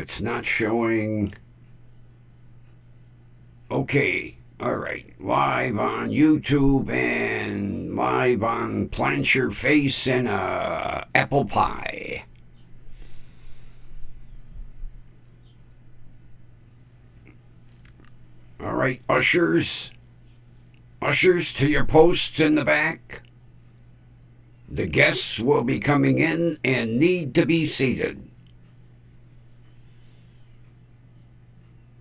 it's not showing. Okay, all right. Live on YouTube and live on Plant Your Face in a Apple Pie. All right, ushers. Ushers to your posts in the back. The guests will be coming in and need to be seated.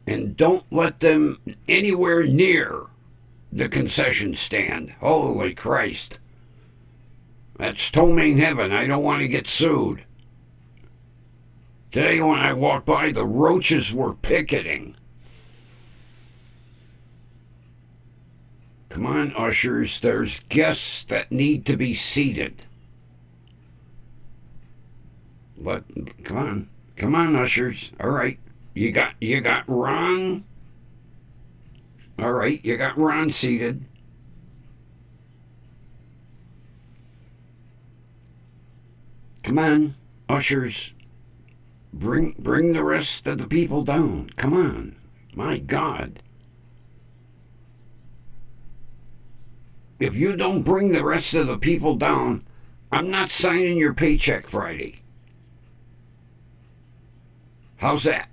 And don't let them anywhere near the concession stand. Holy Christ. That's toning heaven. I don't want to get sued. Today when I walked by, the roaches were picketing. Come on, ushers. There's guests that need to be seated. Come on, ushers. All right. You got Ron. All right, you got Ron seated. Come on, ushers. Bring the rest of the people down. Come on. My God. If you don't bring the rest of the people down, I'm not signing your paycheck Friday. How's that?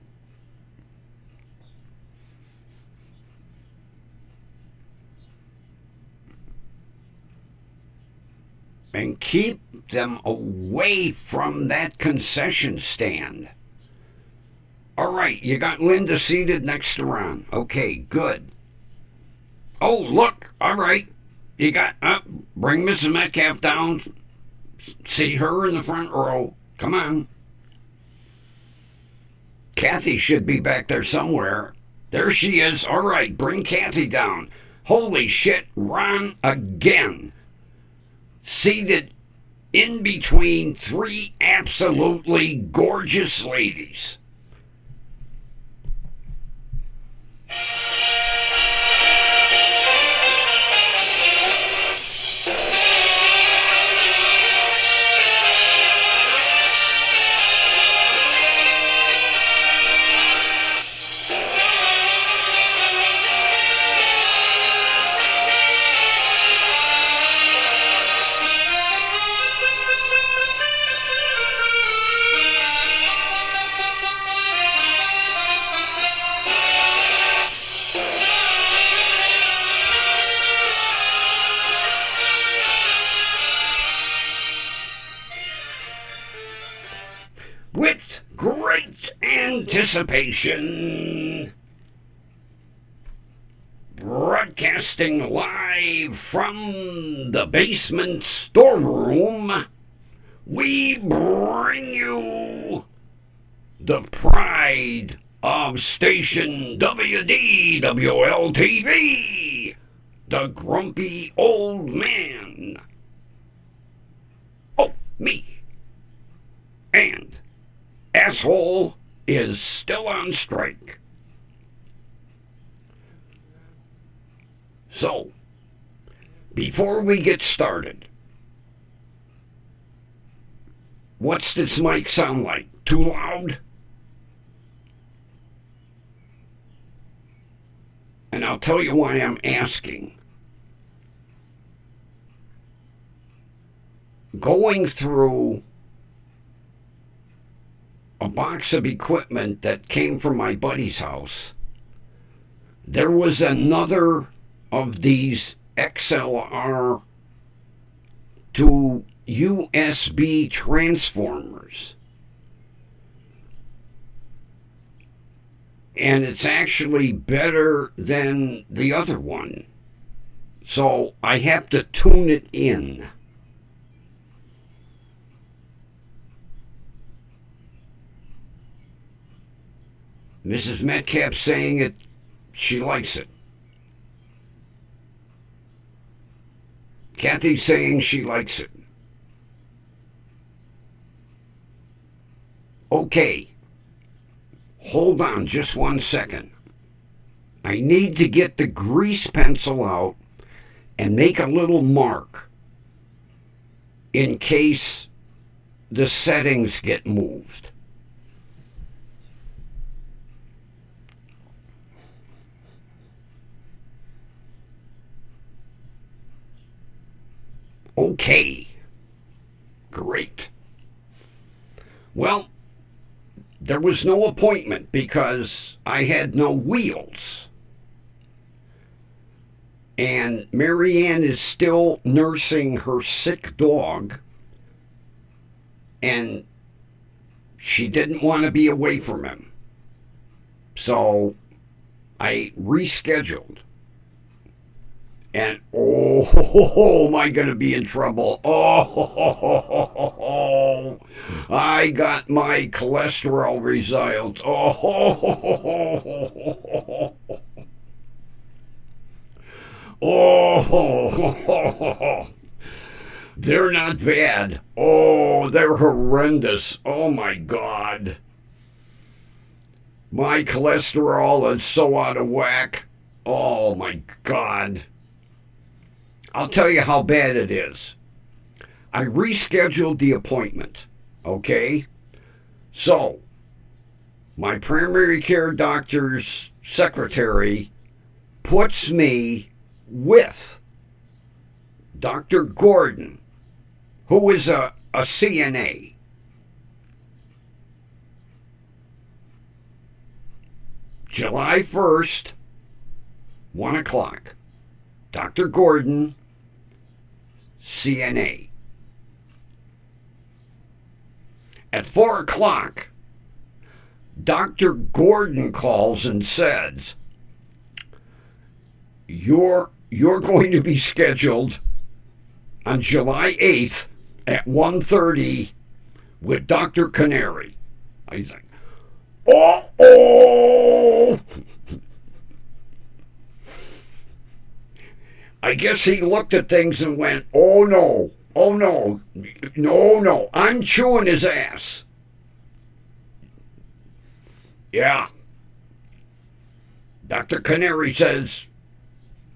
And keep them away from that concession stand. All right, you got Linda seated next to Ron. Okay, good. Oh, look, all right. You got, bring Mrs. Metcalf down. See her in the front row. Come on. Kathy should be back there somewhere. There she is. All right, bring Kathy down. Holy shit, Ron again. Seated in between three absolutely gorgeous ladies. With great anticipation, broadcasting live from the basement storeroom, we bring you the pride of station WDWL TV, the grumpy old man. Oh, me. And asshole is still on strike. So, before we get started, what's this mic sound like? Too loud? And I'll tell you why I'm asking. Going through a box of equipment that came from my buddy's house, there was another of these XLR to USB transformers. And it's actually better than the other one. So I have to tune it in. Mrs. Metcalf saying it, she likes it. Kathy's saying she likes it. Okay. Hold on just 1 second. I need to get the grease pencil out and make a little mark in case the settings get moved. Okay. Great. Well, there was no appointment because I had no wheels. And Marianne is still nursing her sick dog. And she didn't want to be away from him. So I rescheduled. And oh, am I going to be in trouble? Oh, I got my cholesterol results. Oh, they're not bad. Oh, they're horrendous. Oh my God. My cholesterol is so out of whack. Oh my God. I'll tell you how bad it is. I rescheduled the appointment, okay? So, my primary care doctor's secretary puts me with Dr. Gordon, who is a CNA. July 1st, 1 o'clock. Dr. Gordon, CNA. At 4 o'clock, Dr. Gordon calls and says, You're going to be scheduled on July 8th at 1:30 with Dr. Canary. I think, uh-oh! I guess he looked at things and went, oh no, no, I'm chewing his ass. Yeah. Dr. Canary says,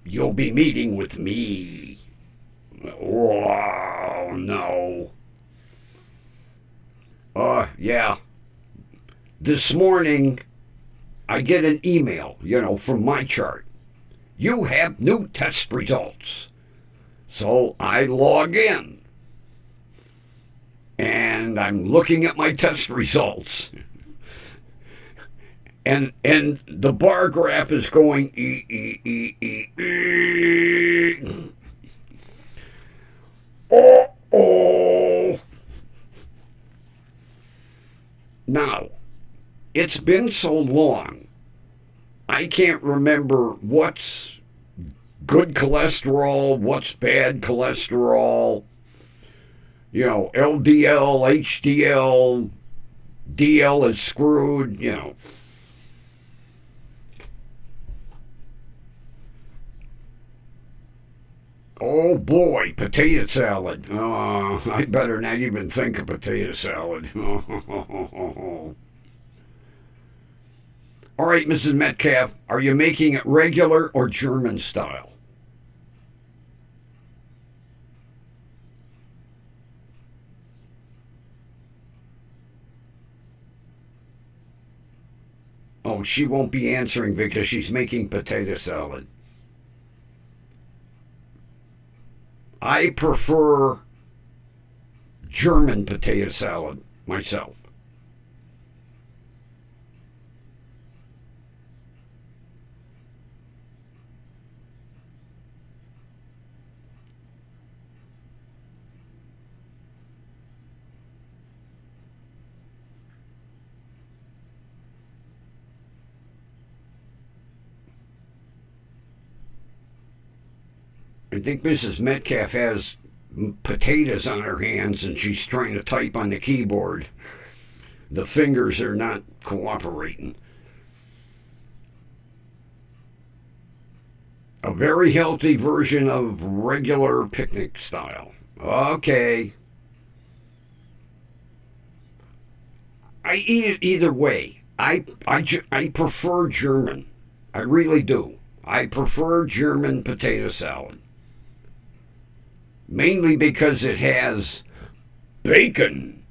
you'll be meeting with me. Oh, no. Yeah. This morning, I get an email, from my chart. You have new test results. So I log in. And I'm looking at my test results. And the bar graph is going Oh. Now, it's been so long, I can't remember what's good cholesterol, what's bad cholesterol, LDL, HDL, DL is screwed, Oh boy, potato salad. Oh, I better not even think of potato salad. All right, Mrs. Metcalf, are you making it regular or German style? Oh, she won't be answering because she's making potato salad. I prefer German potato salad myself. I think Mrs. Metcalf has potatoes on her hands and she's trying to type on the keyboard. The fingers are not cooperating. A very healthy version of regular picnic style. Okay. I eat it either way. I prefer German. I really do. I prefer German potato salad. Mainly because it has bacon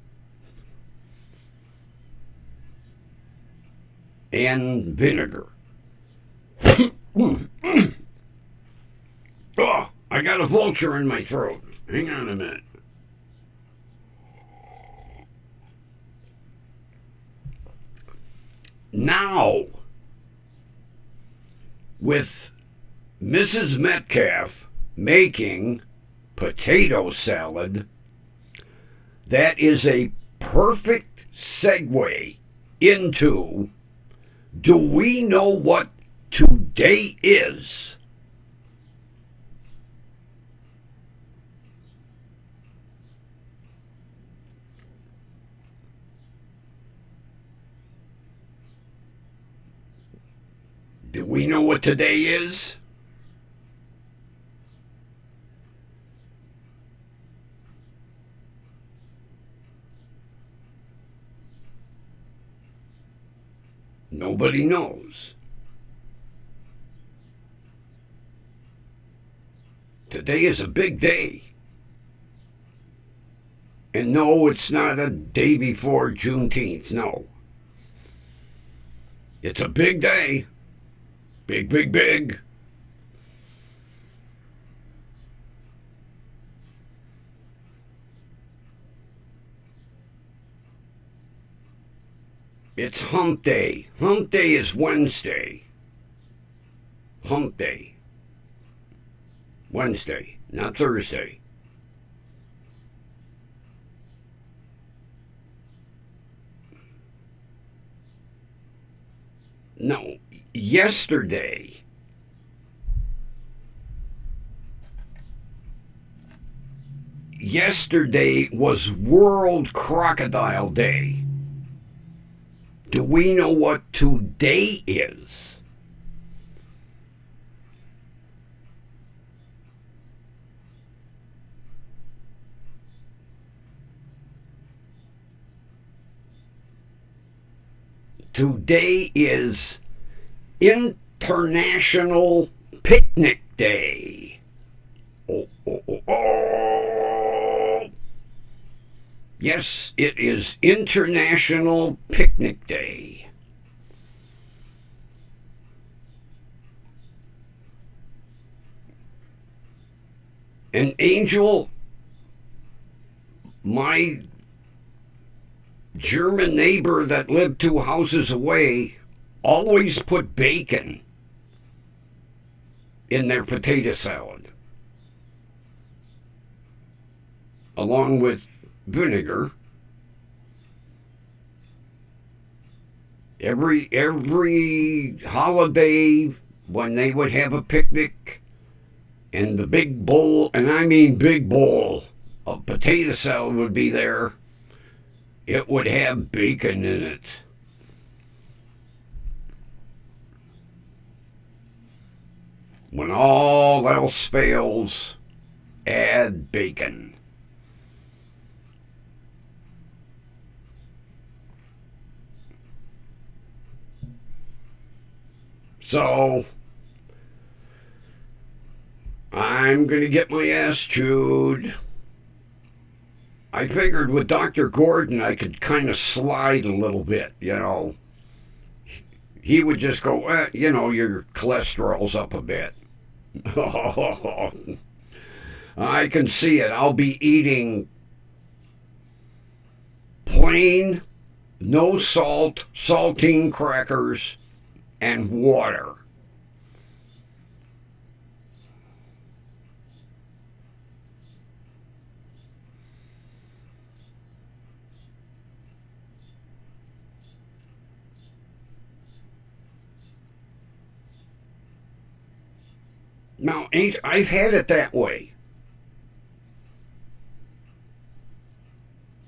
and vinegar. Oh, I got a vulture in my throat. Hang on a minute. Now, with Mrs. Metcalf making potato salad, that is a perfect segue into, do we know what today is? Do we know what today is? Nobody knows. Today is a big day. And no, it's not a day before Juneteenth. No. It's a big day. Big, big, big. It's hump day. Hump day is Wednesday. Hump day. Wednesday, not Thursday. No, yesterday. Yesterday was World Crocodile Day. Do we know what today is? Today is International Picnic Day. Oh, oh, oh, oh. Yes, it is International Picnic Day. And Angel, my German neighbor that lived 2 houses away, always put bacon in their potato salad, along with vinegar. Every holiday, when they would have a picnic, and the big bowl, and I mean big bowl, of potato salad would be there, it would have bacon in it. When all else fails, add bacon. So, I'm going to get my ass chewed. I figured with Dr. Gordon I could kind of slide a little bit, you know. He would just go, your cholesterol's up a bit. I can see it. I'll be eating plain, no salt, saltine crackers, and water. Now, I've had it that way.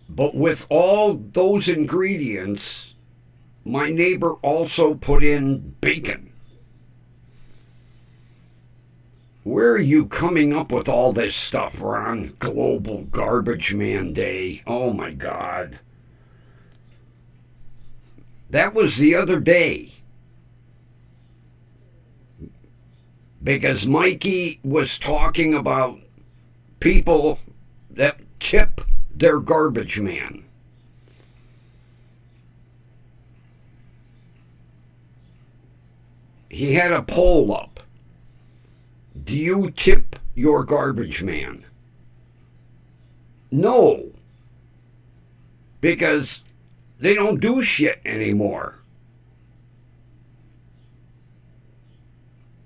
But with all those ingredients, my neighbor also put in bacon. Where are you coming up with all this stuff, Ron? Global Garbage Man Day. Oh my God. That was the other day. Because Mikey was talking about people that tip their garbage man. He had a poll up. Do you tip your garbage man? No. Because they don't do shit anymore.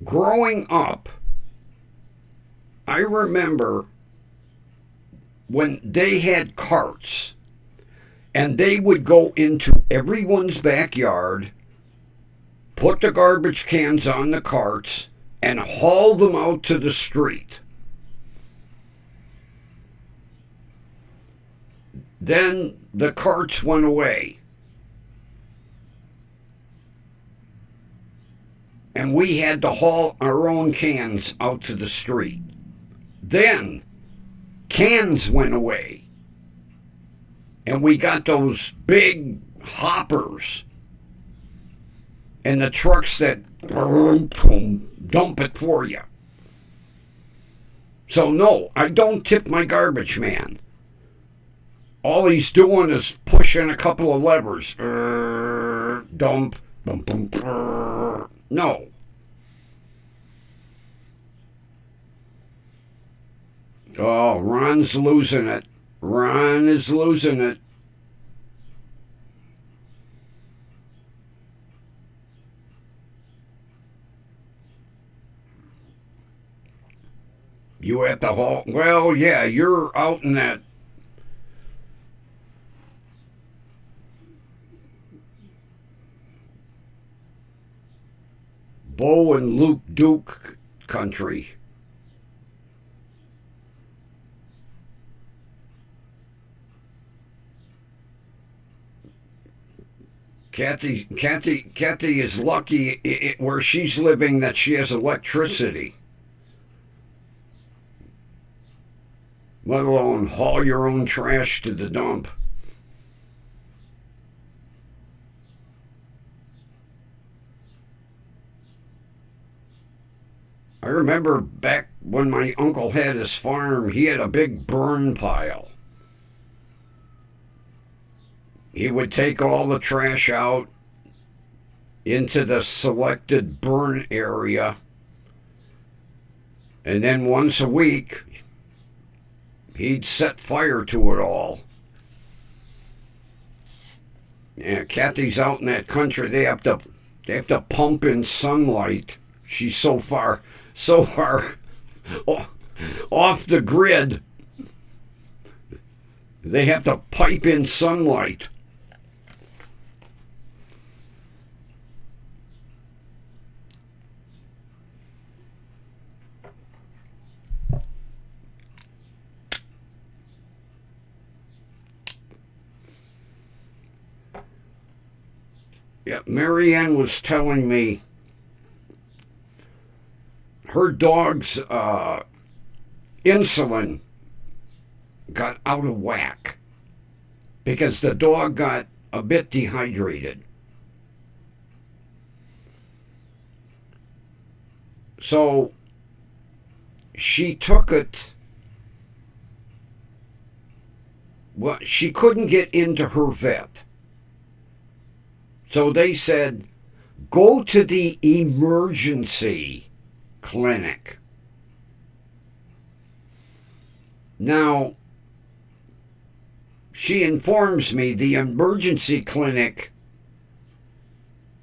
Growing up, I remember when they had carts and they would go into everyone's backyard, put the garbage cans on the carts, and haul them out to the street. Then the carts went away. And we had to haul our own cans out to the street. Then cans went away. And we got those big hoppers and the trucks that dump it for you. So no, I don't tip my garbage man. All he's doing is pushing a couple of levers. Dump. No. Oh, Ron's losing it. Ron is losing it. You at the hall? Well, yeah, you're out in that. Bo and Luke Duke country. Kathy is lucky where she's living that she has electricity. Let alone haul your own trash to the dump. I remember back when my uncle had his farm, he had a big burn pile. He would take all the trash out into the selected burn area, and then once a week, he'd set fire to it all. Yeah, Kathy's out in that country. They have to pump in sunlight. She's so far off the grid. They have to pipe in sunlight. Yeah, Marianne was telling me her dog's insulin got out of whack because the dog got a bit dehydrated. So she took it. Well, she couldn't get into her vet. So they said, go to the emergency clinic. Now, she informs me the emergency clinic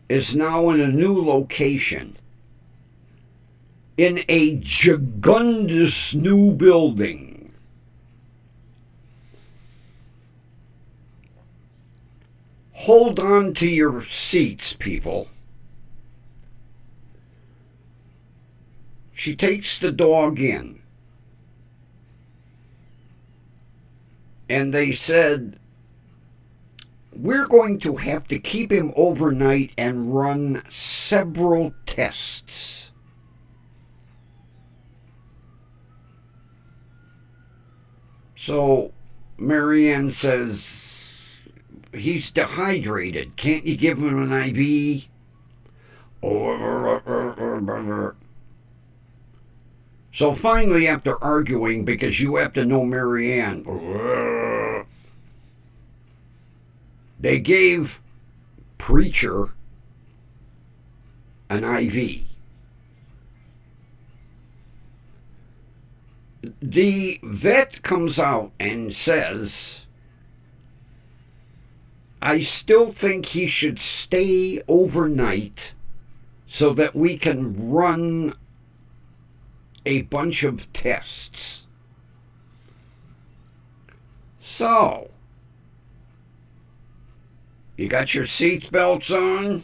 is now in a new location, in a gigundous new building. Hold on to your seats, people. She takes the dog in. And they said, we're going to have to keep him overnight and run several tests. So Marianne says, he's dehydrated. Can't you give him an IV? So finally, after arguing, because you have to know Marianne, they gave Preacher an IV. the vet comes out and says, I still think he should stay overnight so that we can run a bunch of tests. So, you got your seatbelts on?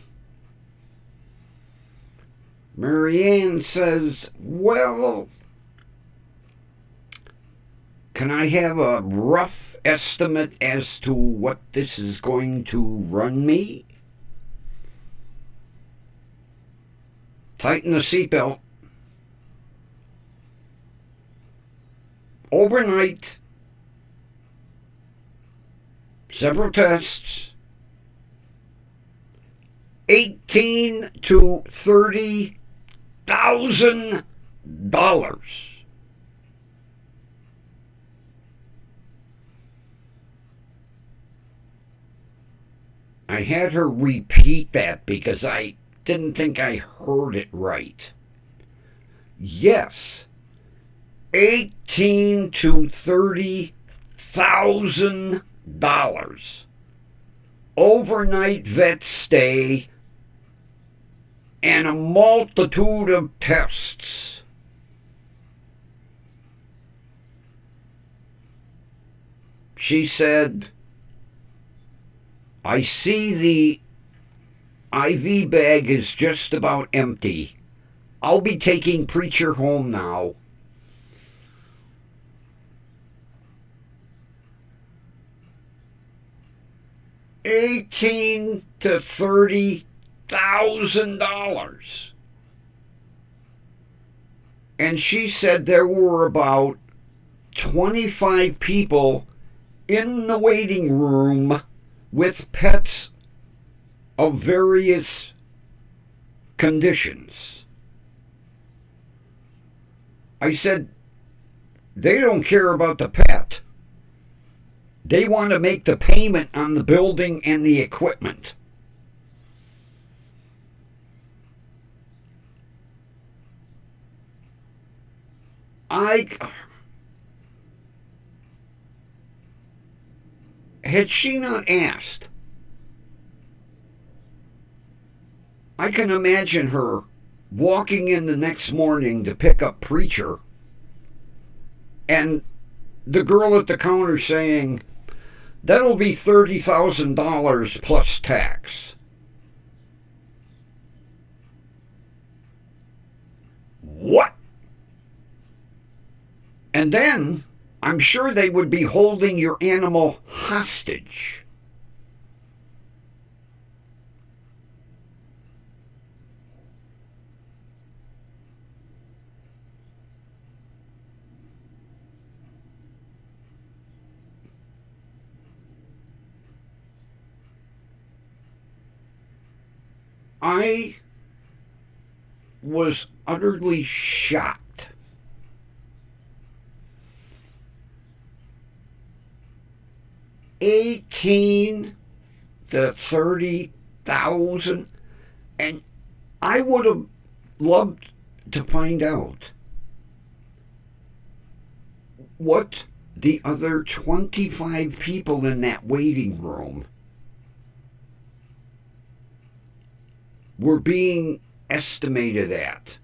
Marianne says, well, can I have a rough estimate as to what this is going to run me? Tighten the seatbelt. Overnight, several tests, $18,000 to $30,000. I had her repeat that because I didn't think I heard it right. Yes, $18,000 to $30,000. Overnight vet stay and a multitude of tests. She said, I see the IV bag is just about empty. I'll be taking Preacher home now. $18,000 to $30,000. And she said there were about 25 people in the waiting room with pets of various conditions. I said, they don't care about the pet. They want to make the payment on the building and the equipment. Had she not asked, I can imagine her walking in the next morning to pick up Preacher and the girl at the counter saying, that'll be $30,000 plus tax. What? And then I'm sure they would be holding your animal hostage. I was utterly shocked. $18,000 to $30,000, and I would have loved to find out what the other 25 people in that waiting room were being estimated at.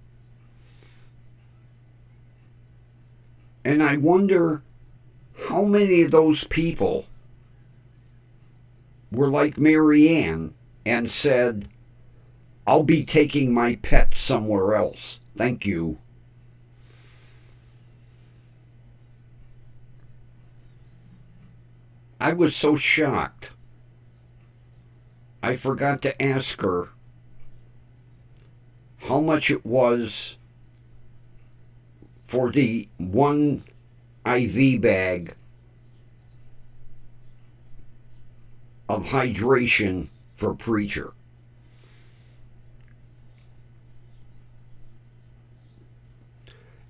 And I wonder how many of those people were like Marianne and said, I'll be taking my pet somewhere else. Thank you. I was so shocked. I forgot to ask her how much it was for the one IV bag of hydration for Preacher.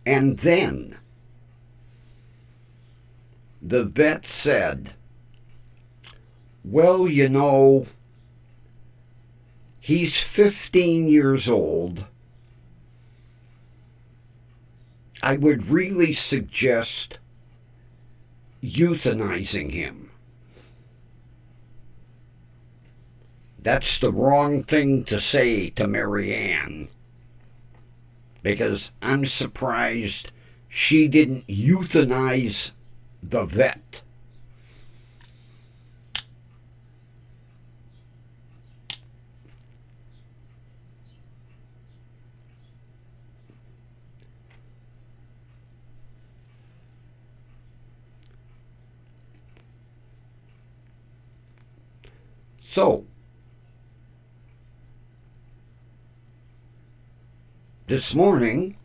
And then the vet said, well, you know, he's 15 years old. I would really suggest euthanizing him. That's the wrong thing to say to Mary Ann, because I'm surprised she didn't euthanize the vet. So, this morning,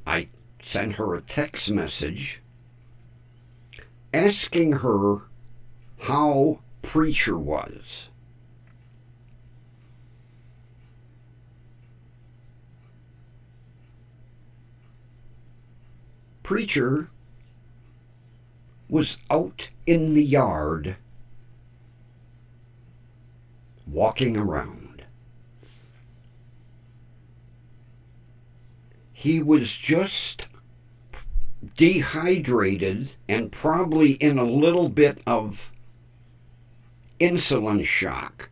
I sent her a text message asking her how Preacher was. Preacher was out in the yard walking around. He was just dehydrated and probably in a little bit of insulin shock.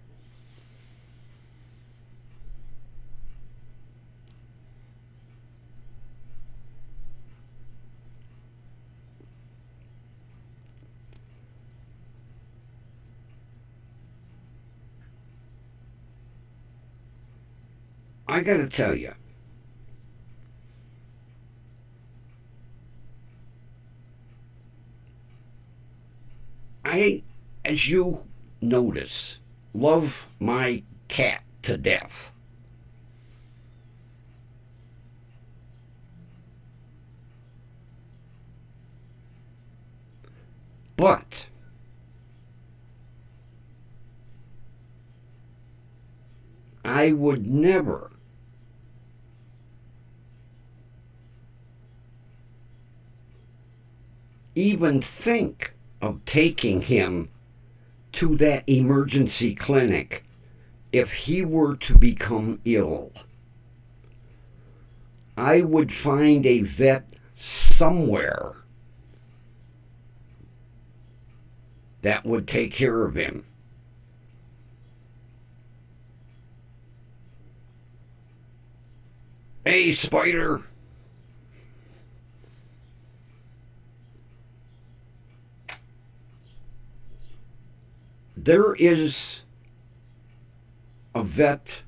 I gotta tell you, I, as you notice, love my cat to death. But I would never even think of taking him to that emergency clinic if he were to become ill. I would find a vet somewhere that would take care of him. Hey, Spider. There is a vet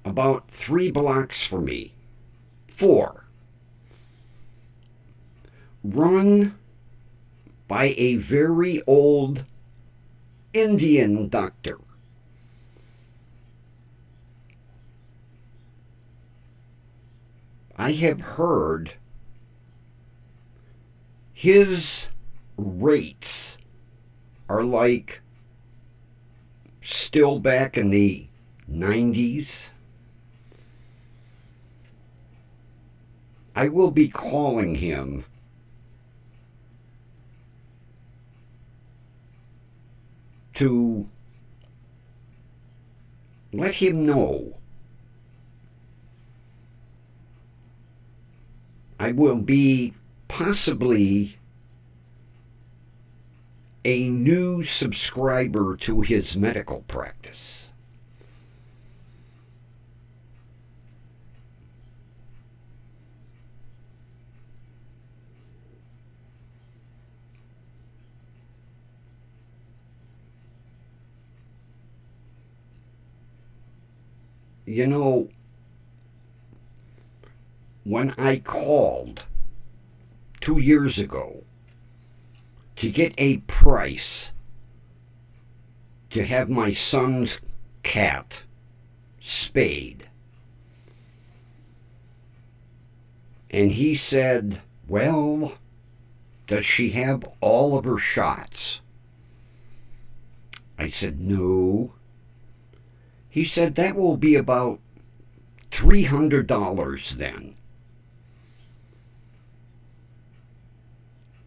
about 3 blocks from me. 4. Run by a very old Indian doctor. I have heard his rates are like still back in the 90s. I will be calling him to let him know I will be possibly a new subscriber to his medical practice. You know, when I called 2 years ago to get a price to have my son's cat spayed, and he said, well, does she have all of her shots? I said, no. He said, that will be about $300 then.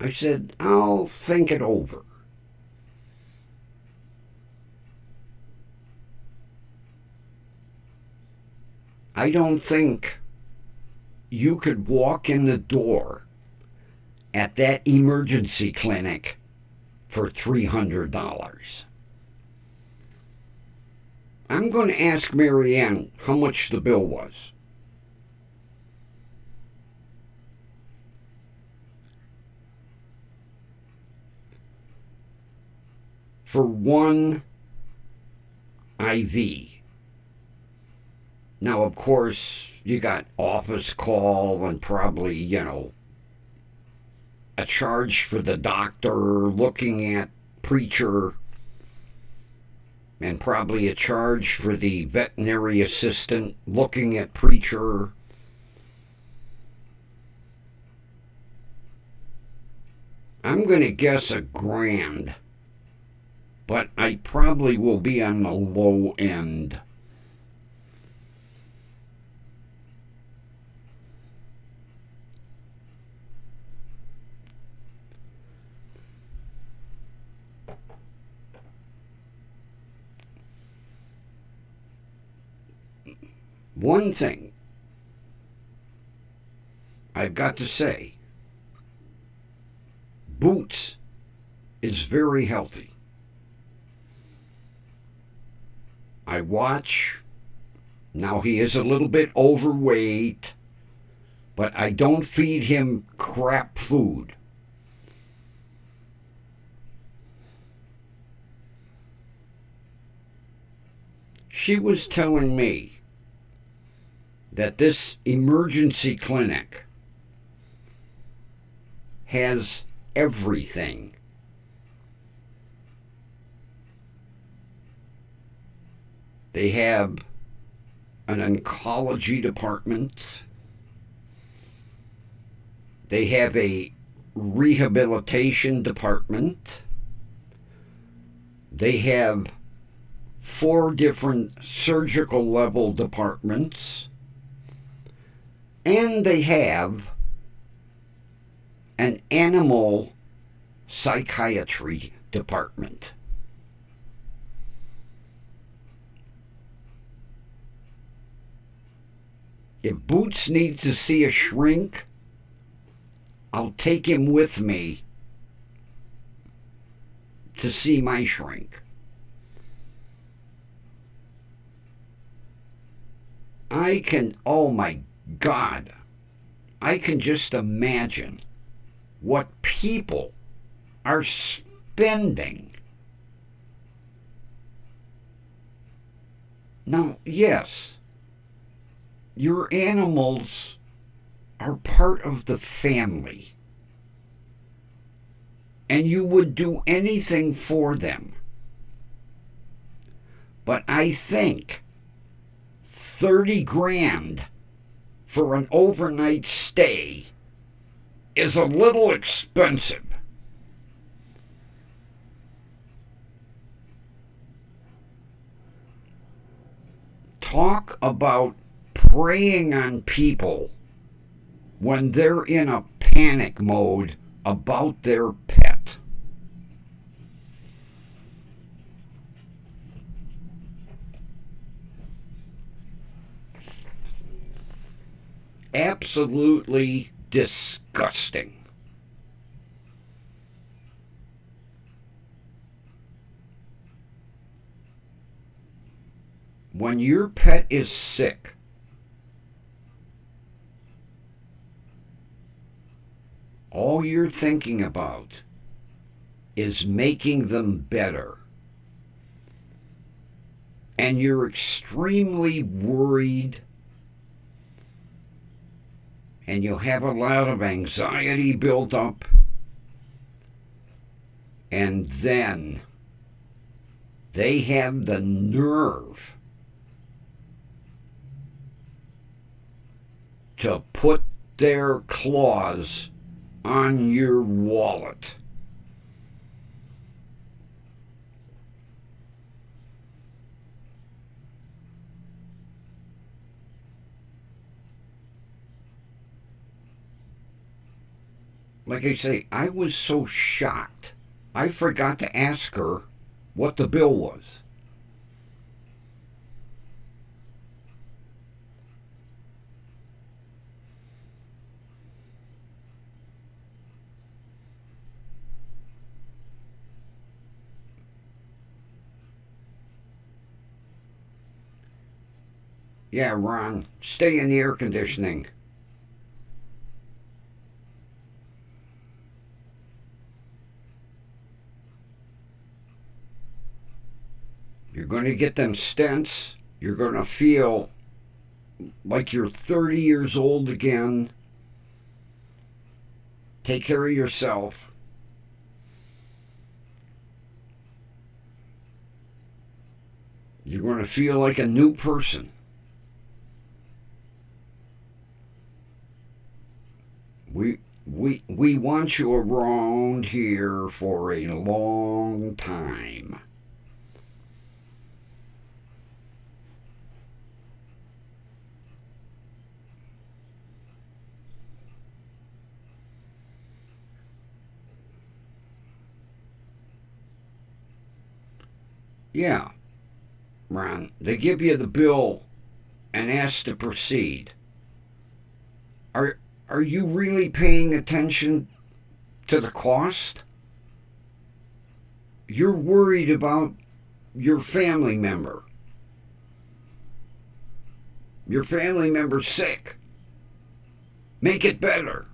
I said, I'll think it over. I don't think you could walk in the door at that emergency clinic for $300. I'm going to ask Marianne how much the bill was. For one IV. Now, of course, you got office call and probably, a charge for the doctor looking at preacher, and probably a charge for the veterinary assistant looking at preacher. I'm going to guess $1,000, but I probably will be on the low end. One thing I've got to say, Boots is very healthy. I watch. Now he is a little bit overweight, but I don't feed him crap food. She was telling me that this emergency clinic has everything. They have an oncology department. They have a rehabilitation department. They have 4 different surgical level departments. And they have an animal psychiatry department. If Boots needs to see a shrink, I'll take him with me to see my shrink. Oh my God, I can just imagine what people are spending. Now, yes, your animals are part of the family, and you would do anything for them. But I think $30,000 for an overnight stay is a little expensive. Talk about preying on people when they're in a panic mode about their pet. Absolutely disgusting. When your pet is sick, all you're thinking about is making them better. And you're extremely worried, and you have a lot of anxiety built up, and then they have the nerve to put their claws on your wallet. Like I say, I was so shocked, I forgot to ask her what the bill was. Yeah, Ron, stay in the air conditioning. You're going to get them stents. You're going to feel like you're 30 years old again. Take care of yourself. You're going to feel like a new person. We want you around here for a long time. Yeah, Ron, they give you the bill and ask to proceed. Are are you really paying attention to the cost? You're worried about your family member. Your family member's sick. Make it better.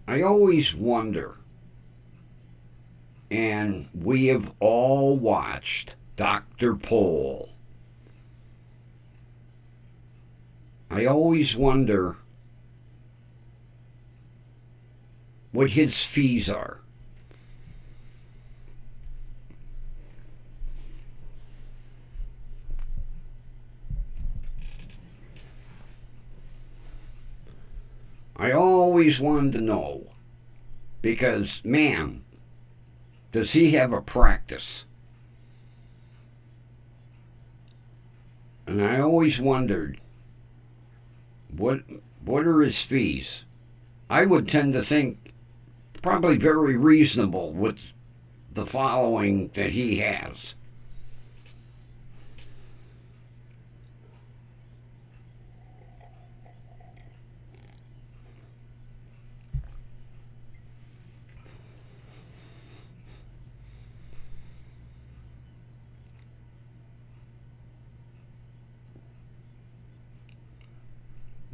I always wonder, and we have all watched Dr. Pole. I always wonder what his fees are. I always wanted to know because, man, does he have a practice? And I always wondered, what are his fees? I would tend to think probably very reasonable with the following that he has.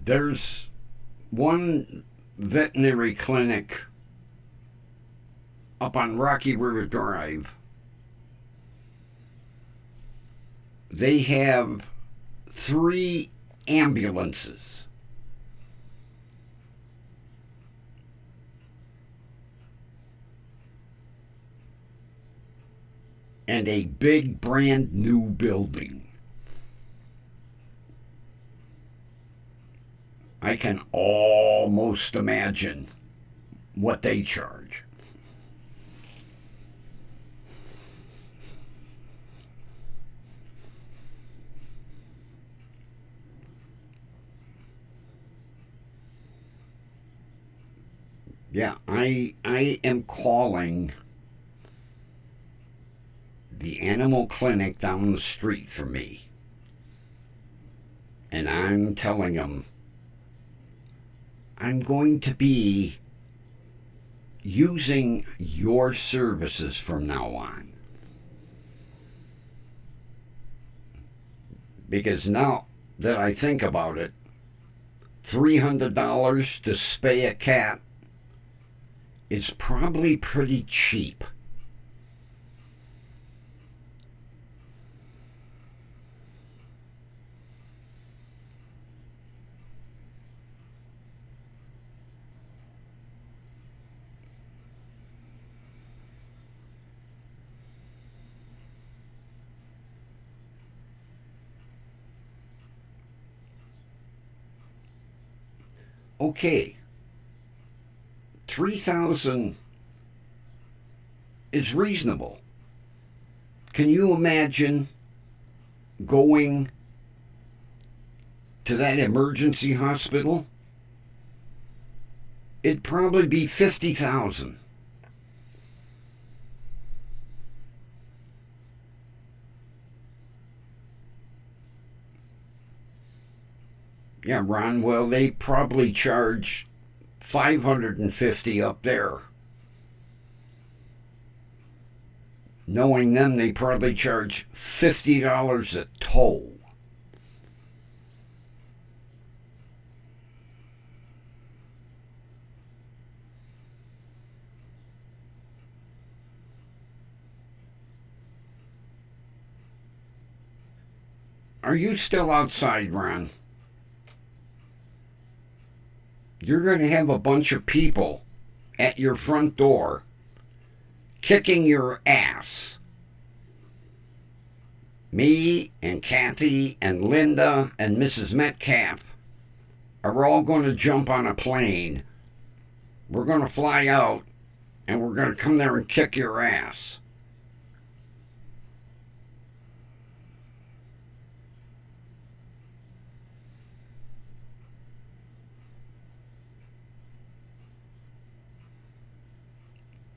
There's one veterinary clinic up on Rocky River Drive. They have 3 ambulances. And a big brand new building. I can almost imagine what they charge. Yeah, I am calling the animal clinic down the street from me. And I'm telling them I'm going to be using your services from now on. Because now that I think about it, $300 to spay a cat is probably pretty cheap. Okay, 3,000 is reasonable. Can you imagine going to that emergency hospital? It'd probably be 50,000. Yeah, Ron, well, they probably charge $550 up there. Knowing them, they probably charge $50 a tow. Are you still outside, Ron? You're going to have a bunch of people at your front door kicking your ass. Me and Kathy and Linda and Mrs. Metcalf are all going to jump on a plane. We're going to fly out and we're going to come there and kick your ass.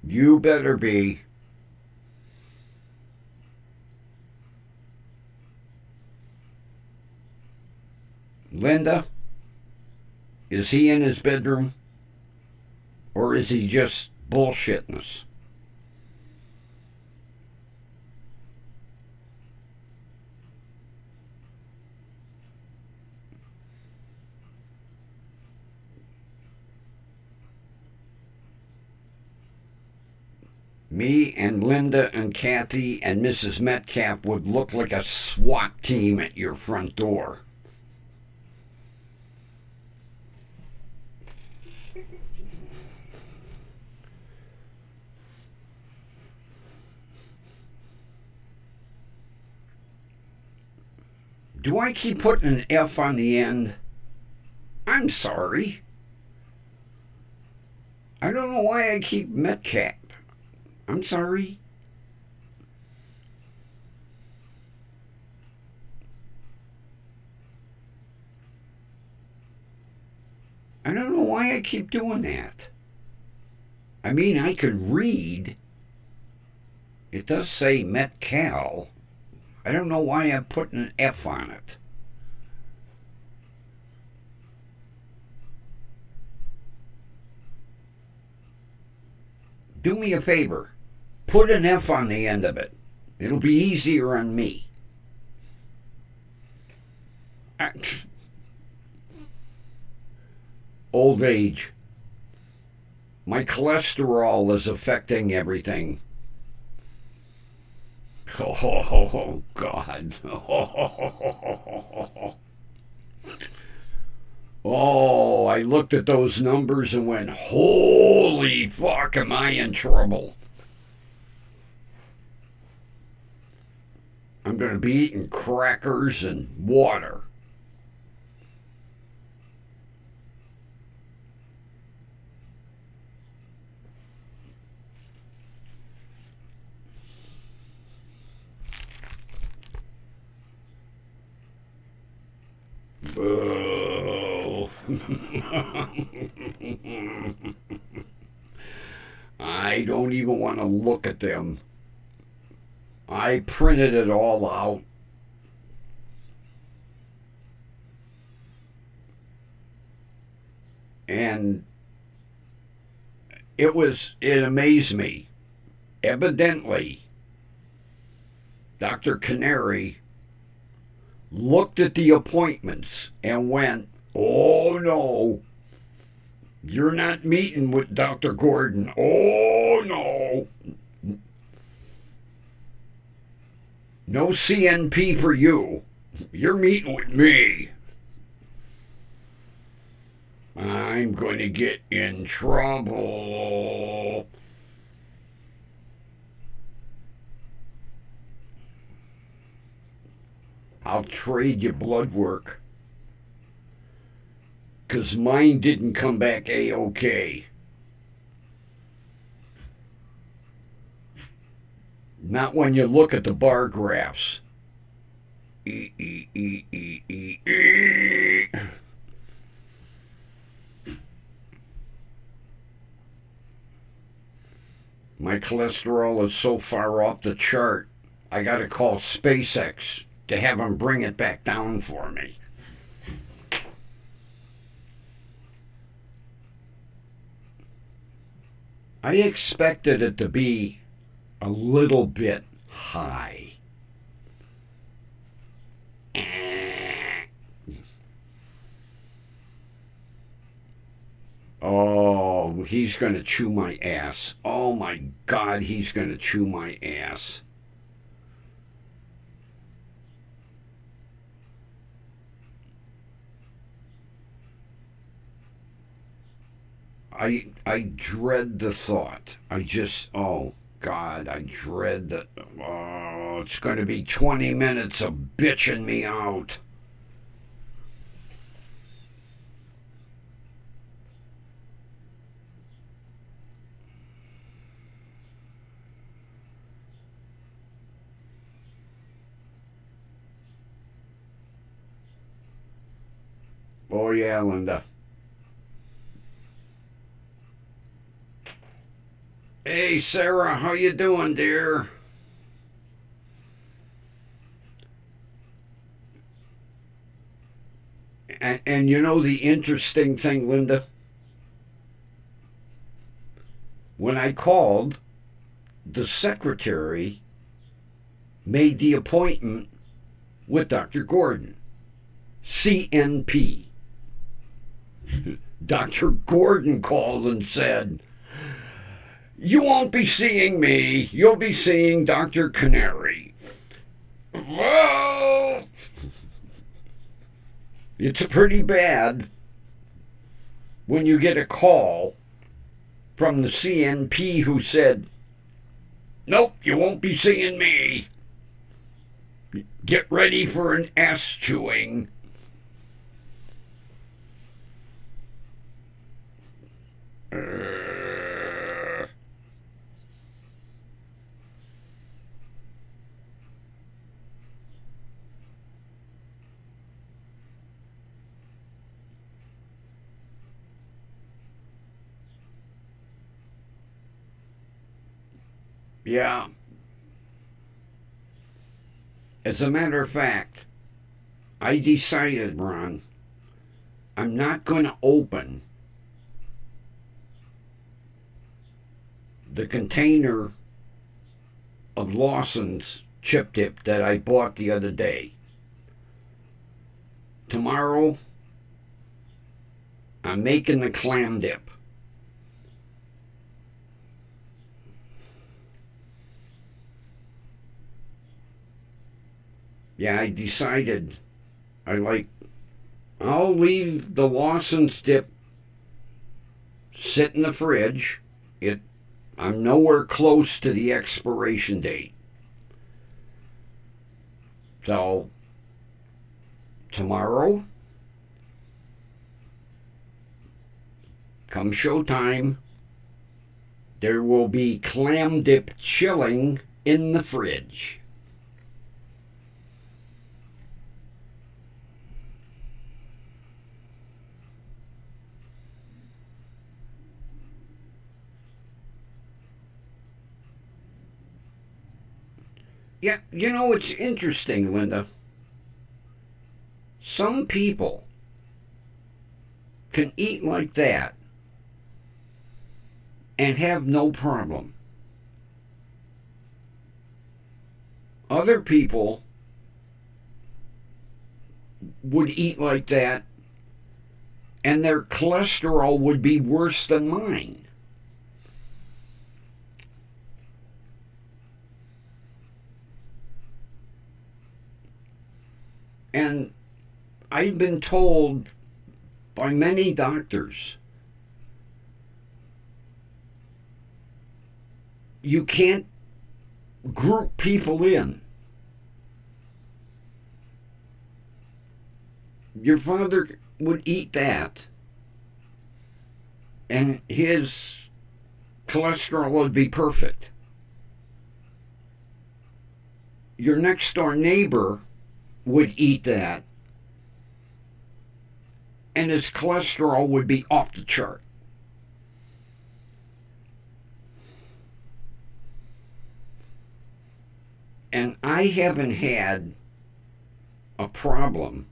You better be. Linda, is he in his bedroom? Or is he just bullshitting us? Me and Linda and Kathy and Mrs. Metcalf would look like a SWAT team at your front door. Do I keep putting an F on the end? I'm sorry. I don't know why I keep Metcalf. I'm sorry. I don't know why I keep doing that. I mean, I can read. It does say Metcal. I don't know why I put an F on it. Do me a favor. Put an F on the end of it. It'll be easier on me. Old age. My cholesterol is affecting everything. Oh, God. Oh, I looked at those numbers and went, holy fuck, am I in trouble? I'm going to be eating crackers and water. Oh. I don't even want to look at them. I printed it all out. And it amazed me. Evidently, Dr. Canary looked at the appointments and went, oh no, you're not meeting with Dr. Gordon. Oh no. No CNP for you. You're meeting with me. I'm going to get in trouble. I'll trade you blood work. 'Cause mine didn't come back A-OK. Not when you look at the bar graphs. My cholesterol is so far off the chart, I gotta call SpaceX to have them bring it back down for me. I expected it to be a little bit high. Oh, he's going to chew my ass. Oh my God, he's going to chew my ass. I dread the thought. Oh God, I dread that. Oh, it's going to be 20 minutes of bitching me out. Oh yeah, Linda. Hey Sarah, how you doing, dear? And you know the interesting thing, Linda? When I called, the secretary made the appointment with Dr. Gordon, CNP. Dr. Gordon called and said, "You won't be seeing me. You'll be seeing Dr. Canary." Well, it's pretty bad when you get a call from the CNP who said, "Nope, you won't be seeing me. Get ready for an ass chewing." Yeah. As a matter of fact, I decided, Ron, I'm not going to open the container of Lawson's chip dip that I bought the other day. Tomorrow, I'm making the clam dip. Yeah, I decided I'll leave the Lawson's dip sit in the fridge. I'm nowhere close to the expiration date. So, tomorrow, come showtime, there will be clam dip chilling in the fridge. Yeah, you know, it's interesting, Linda. Some people can eat like that and have no problem. Other people would eat like that and their cholesterol would be worse than mine. And I've been told by many doctors, you can't group people in. Your father would eat that, and his cholesterol would be perfect. Your next door neighbor would eat that, and his cholesterol would be off the chart. And I haven't had a problem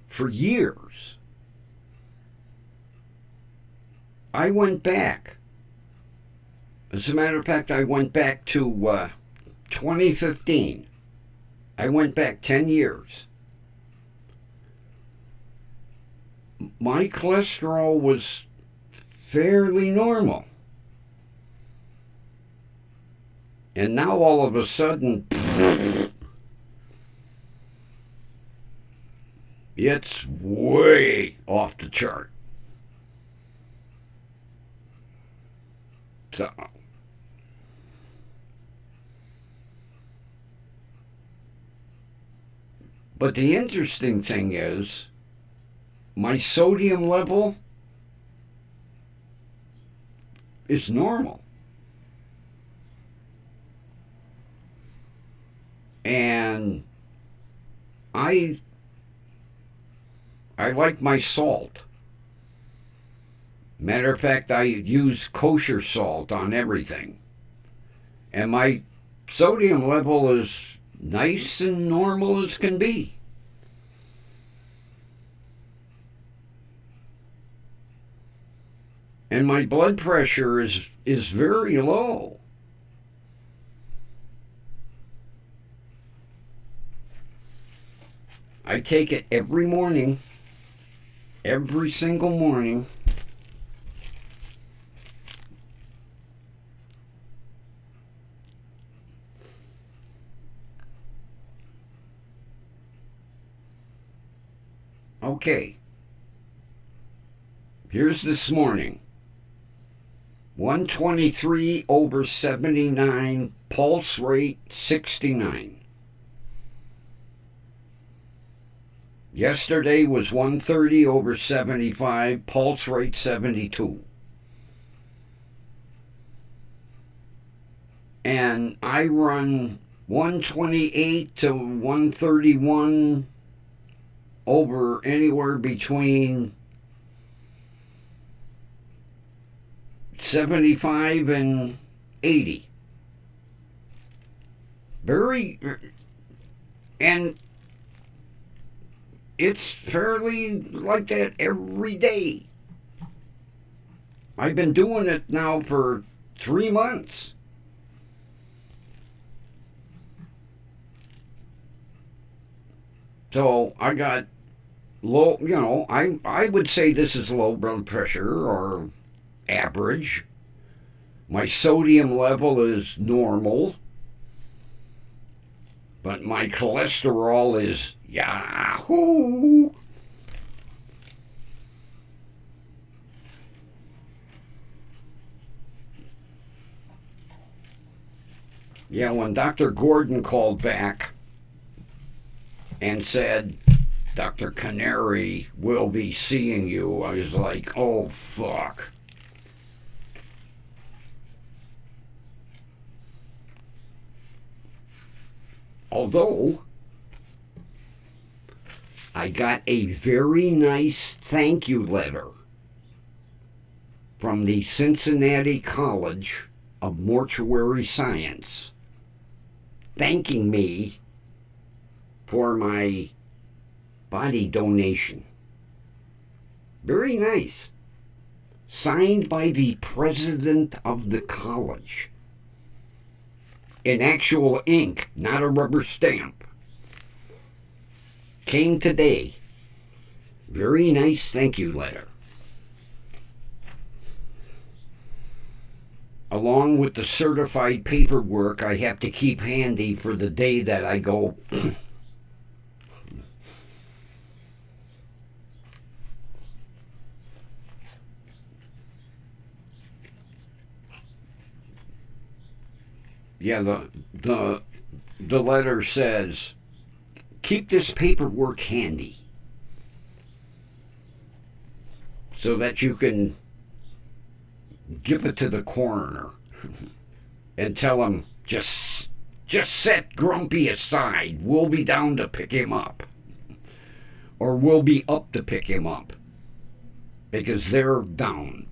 for years. I went back As a matter of fact, I went back to 2015. I went back 10 years. My cholesterol was fairly normal. And now all of a sudden, it's way off the chart. So, but the interesting thing is, my sodium level is normal. And I like my salt. Matter of fact, I use kosher salt on everything. And my sodium level is nice and normal as can be. And my blood pressure is very low. I take it every morning, every single morning. Okay, here's this morning. 123/79, pulse rate 69. Yesterday was 130/75, pulse rate 72. And I run 128 to 131 over anywhere between 75 and 80. And it's fairly like that every day. I've been doing it now for 3 months. So I got low, I would say this is low blood pressure or average. My sodium level is normal. But my cholesterol is yahoo. Yeah, when Dr. Gordon called back and said, Dr. Canary will be seeing you, I was like, oh, fuck. Although, I got a very nice thank you letter from the Cincinnati College of Mortuary Science thanking me for my body donation. Very nice. Signed by the president of the college. In actual ink, not a rubber stamp. Came today. Very nice thank you letter. Along with the certified paperwork I have to keep handy for the day that I go. Yeah, the letter says, keep this paperwork handy so that you can give it to the coroner and tell him, just set Grumpy aside. We'll be down to pick him up. Or we'll be up to pick him up. Because they're down.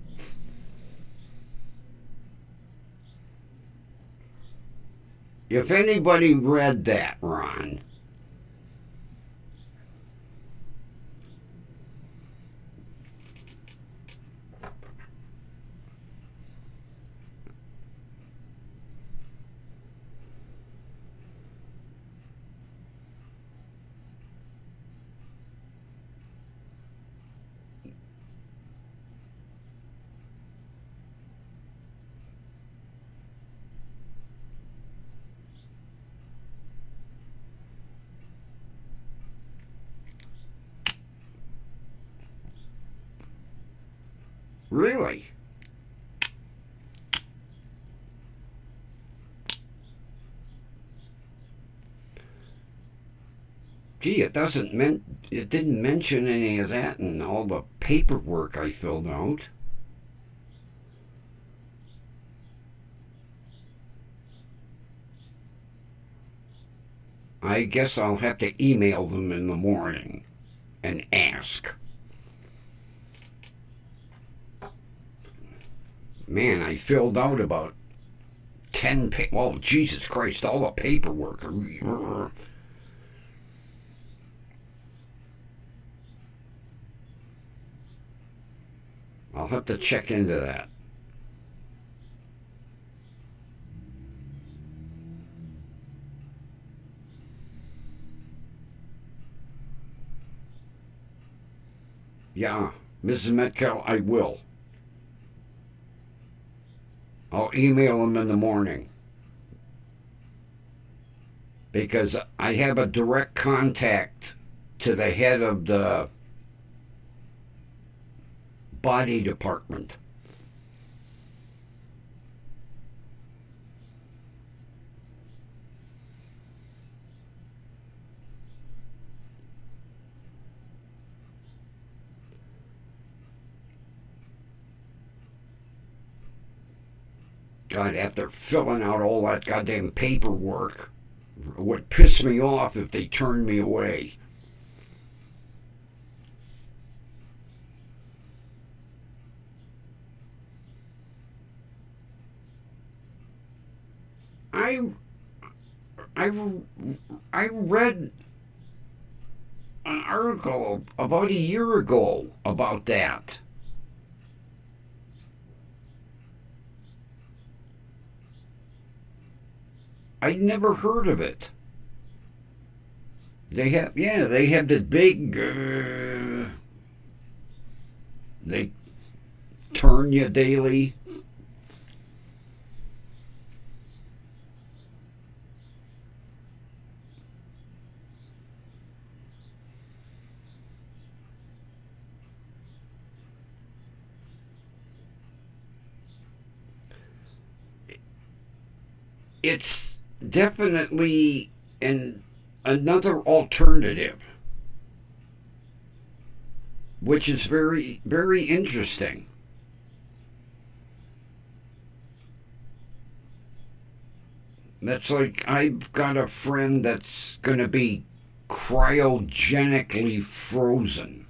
If anybody read that, Ron, Really? Gee, it didn't mention any of that in all the paperwork I filled out. I guess I'll have to email them in the morning and ask. Man, I filled out about 10 oh, Jesus Christ, all the paperwork. I'll have to check into that. Yeah, Mrs. Metcalf, I will. I'll email them in the morning. Because I have a direct contact to the head of the body department. God, after filling out all that goddamn paperwork, it would piss me off if they turned me away. I I read an article about a year ago about that. I'd never heard of it. They have this big. They turn you daily. It's definitely another alternative, which is very, very interesting. That's like I've got a friend that's going to be cryogenically frozen.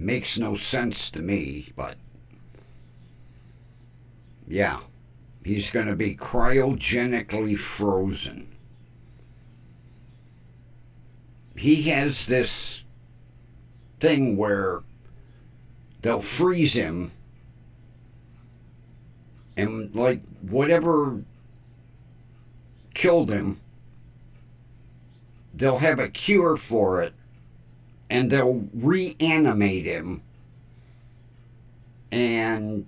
Makes no sense to me, but yeah, he's going to be cryogenically frozen. He has this thing where they'll freeze him and, like, whatever killed him, they'll have a cure for it and they'll reanimate him and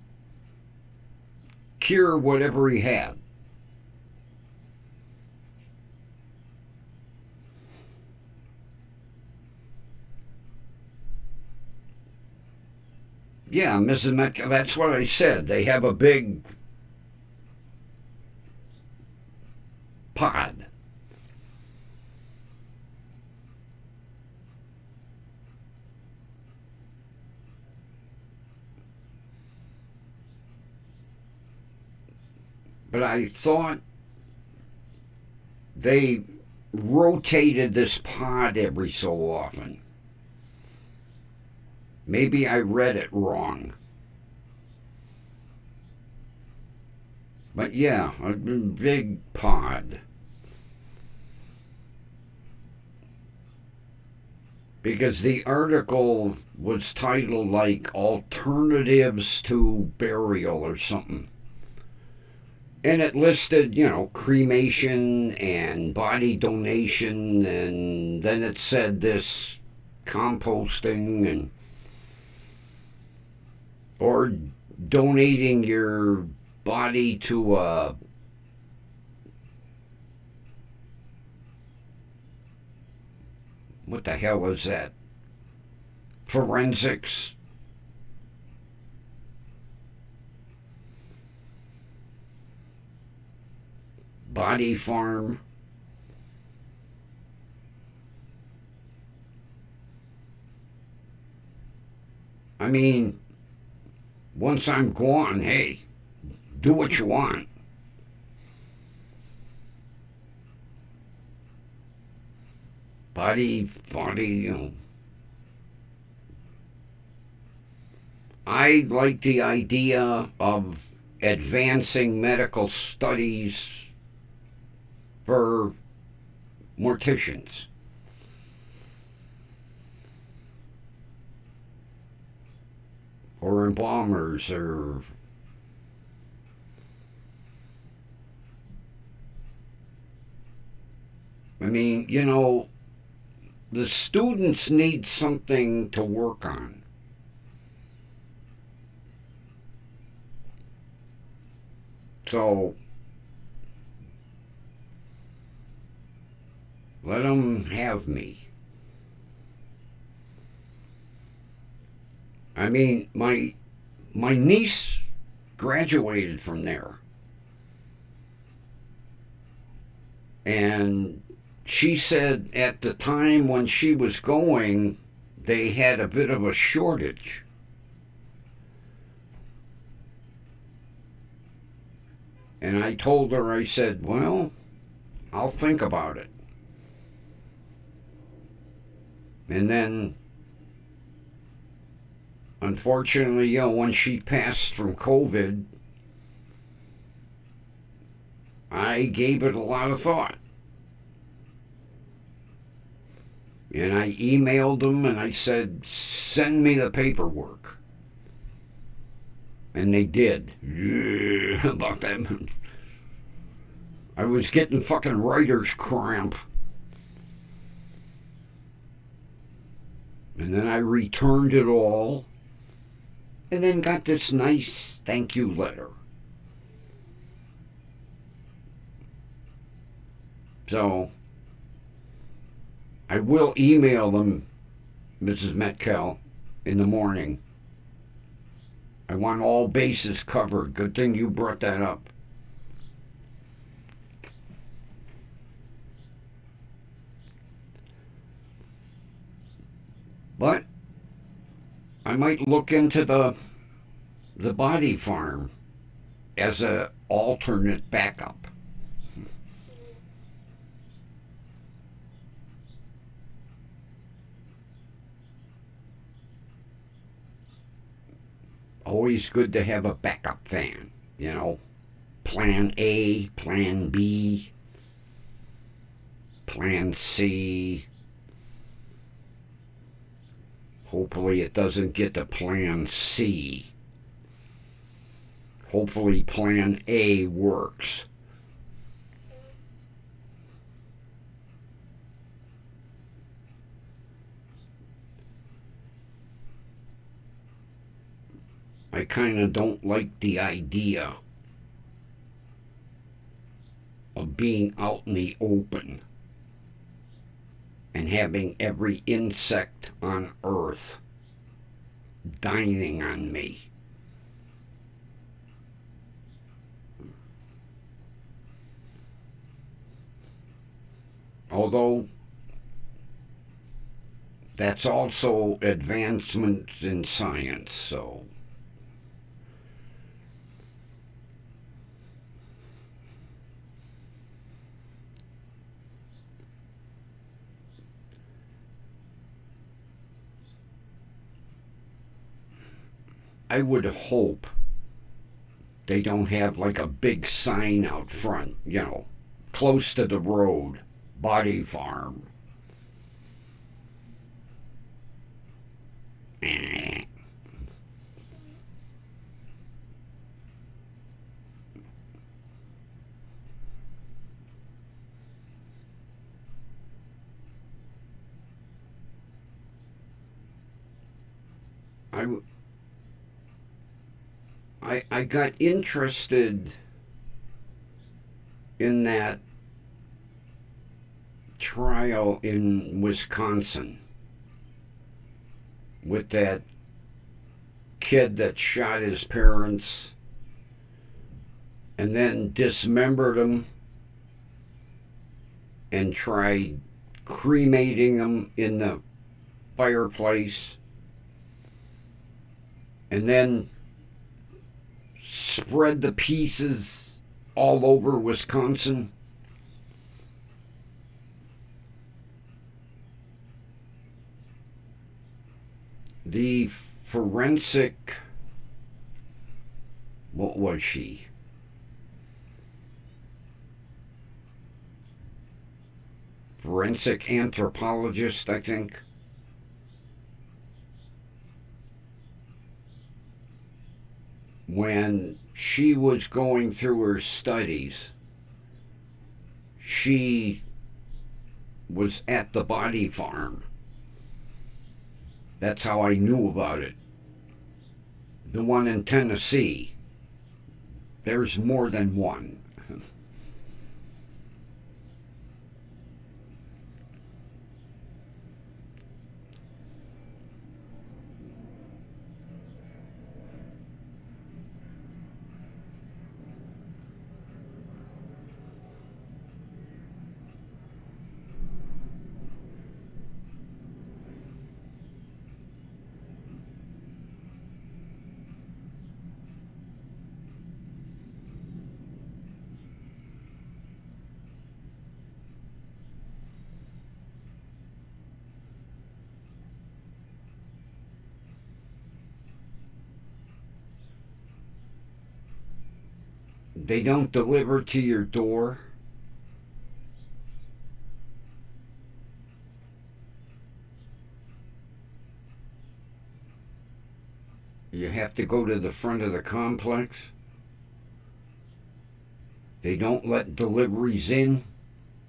cure whatever he had. Yeah, Mrs. Metcalf, that's what I said. They have a big pod. But I thought they rotated this pod every so often. Maybe I read it wrong. But yeah, a big pod. Because the article was titled like Alternatives to Burial or something. And it listed, cremation and body donation, and then it said this composting and or donating your body to a what the hell is that? Forensics. Body farm. I mean, once I'm gone, hey, do what you want. Body, you know. I like the idea of advancing medical studies for morticians. Or embalmers, or I mean, you know, the students need something to work on. So let them have me. I mean, my niece graduated from there, and she said at the time when she was going, they had a bit of a shortage. And I told her, I said, well, I'll think about it. And then, unfortunately, you know, when she passed from COVID, I gave it a lot of thought. And I emailed them and I said, send me the paperwork. And they did. Yeah, about that. I was getting fucking writer's cramp. And then I returned it all. And then got this nice thank you letter. So I will email them, Mrs. Metcalf, in the morning. I want all bases covered. Good thing you brought that up. But I might look into the body farm as a alternate backup. Always good to have a backup fan, you know. Plan A, Plan B, Plan C. Hopefully it doesn't get to Plan C. Hopefully Plan A works. I kind of don't like the idea of being out in the open and having every insect on Earth dining on me. Although that's also advancements in science, so I would hope they don't have like a big sign out front, you know, close to the road, body farm. I got interested in that trial in Wisconsin with that kid that shot his parents and then dismembered them and tried cremating them in the fireplace and then spread the pieces all over Wisconsin? The forensic, what was she? Forensic anthropologist, I think. When she was going through her studies, she was at the body farm. That's how I knew about it. The one in Tennessee. There's more than one. They don't deliver to your door. You have to go to the front of the complex. They don't let deliveries in.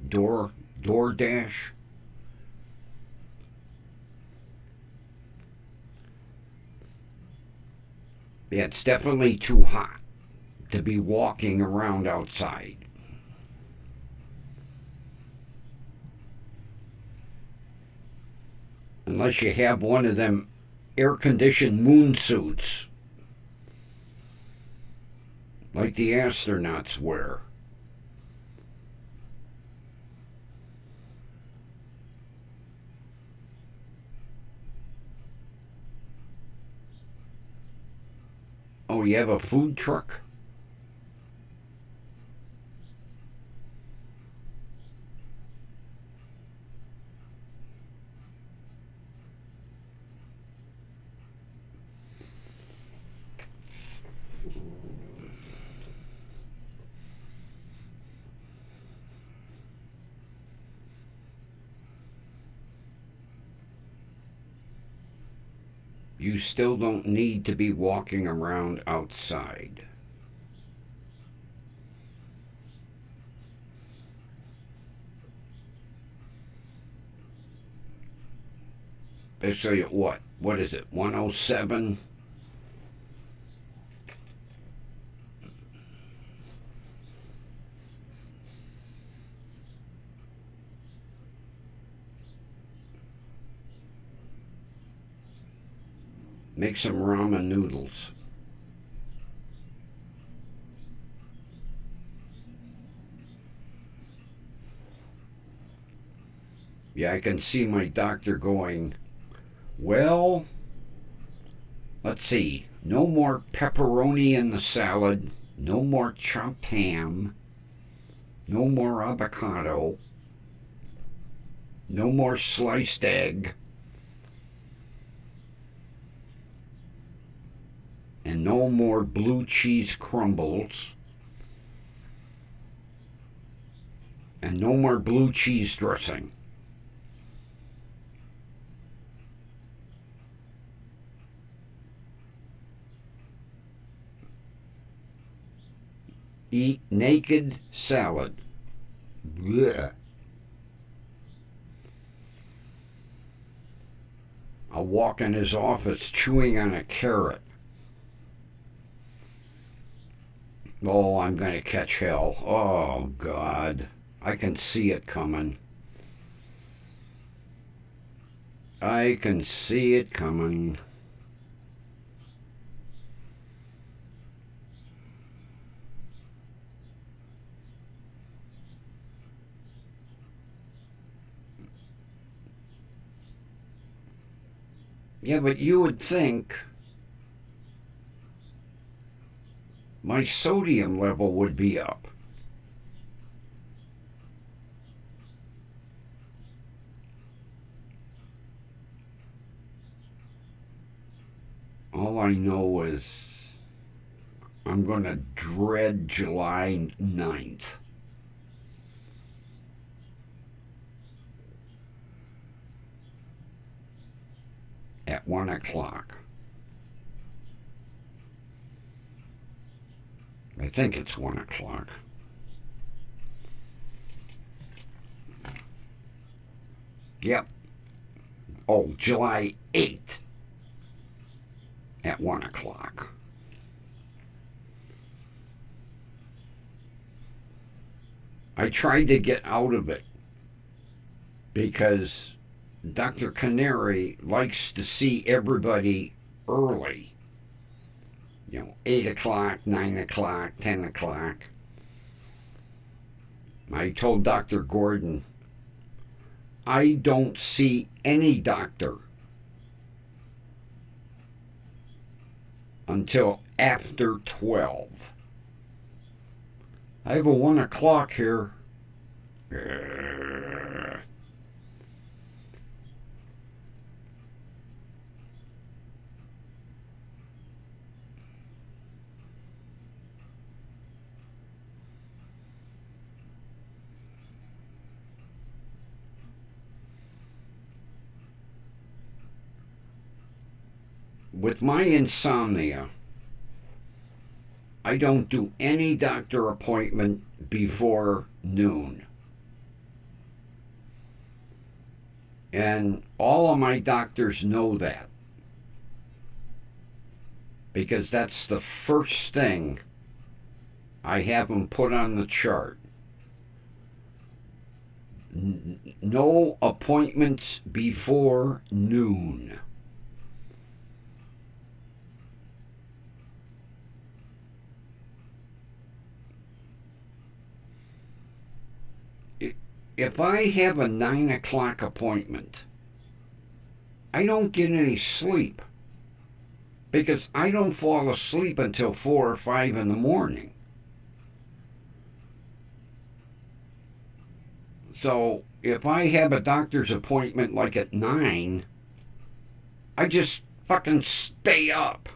DoorDash. Yeah, it's definitely too hot to be walking around outside. Unless you have one of them air-conditioned moon suits like the astronauts wear. Oh, you have a food truck? You still don't need to be walking around outside. They say what? What is it? 107? Make some ramen noodles. Yeah, I can see my doctor going, well, let's see, no more pepperoni in the salad, no more chopped ham, no more avocado, no more sliced egg, and no more blue cheese crumbles, and no more blue cheese dressing. Eat naked salad. Blech. I'll walk in his office chewing on a carrot. Oh, I'm going to catch hell. Oh, God. I can see it coming. I can see it coming. Yeah, but you would think my sodium level would be up. All I know is I'm going to dread July 9th. At 1 o'clock. I think it's 1 o'clock. Yep. Oh, July 8th. At 1 o'clock. I tried to get out of it because Dr. Canary likes to see everybody early. 8 o'clock, 9 o'clock, 10 o'clock. I told Dr. Gordon, I don't see any doctor until after 12. I have a 1 o'clock here. With my insomnia, I don't do any doctor appointment before noon. And all of my doctors know that. Because that's the first thing I have them put on the chart. No appointments before noon. If I have a 9 o'clock appointment, I don't get any sleep because I don't fall asleep until 4 or 5 in the morning. So if I have a doctor's appointment like at 9, I just fucking stay up.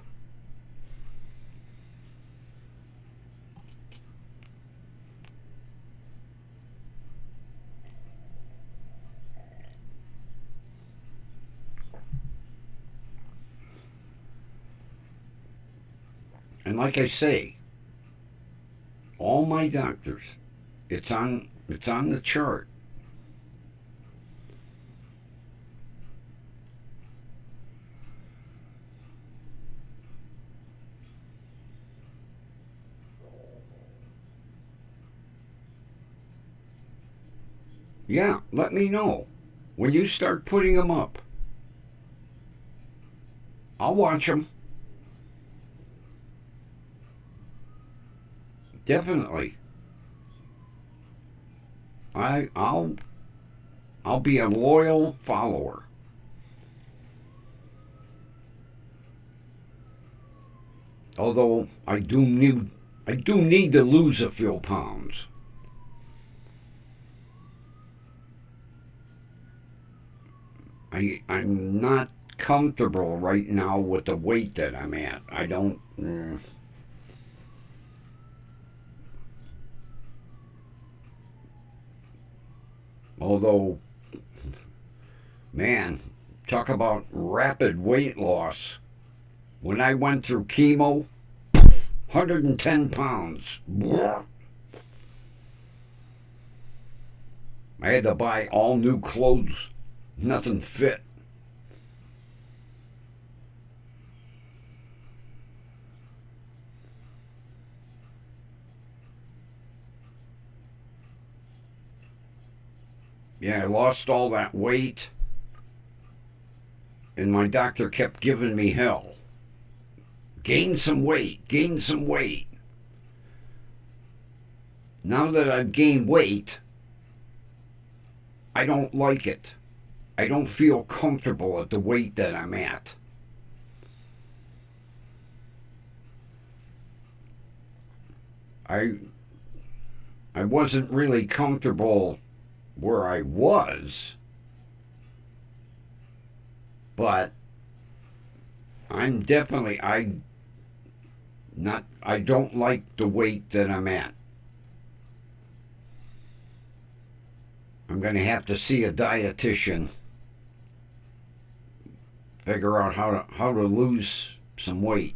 And like I say, all my doctors, it's on the chart. Yeah, let me know when you start putting them up. I'll watch them. Definitely. I'll be a loyal follower. Although I do need to lose a few pounds. I'm not comfortable right now with the weight that I'm at. I don't. Although, man, talk about rapid weight loss. When I went through chemo, 110 pounds. I had to buy all new clothes. Nothing fit. Yeah, I lost all that weight. And my doctor kept giving me hell. Gain some weight, gain some weight. Now that I've gained weight, I don't like it. I don't feel comfortable at the weight that I'm at. I wasn't really comfortable where I was, but I'm definitely I don't like the weight that I'm at. I'm going to have to see a dietitian, figure out how to lose some weight.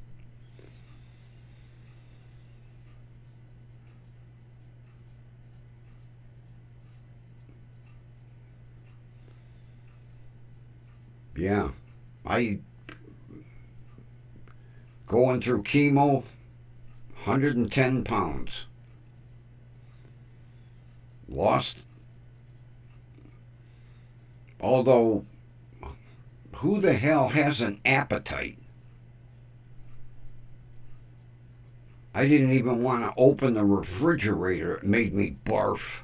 Yeah, I going through chemo, 110 pounds. Lost. Although, who the hell has an appetite? I didn't even want to open the refrigerator. It made me barf.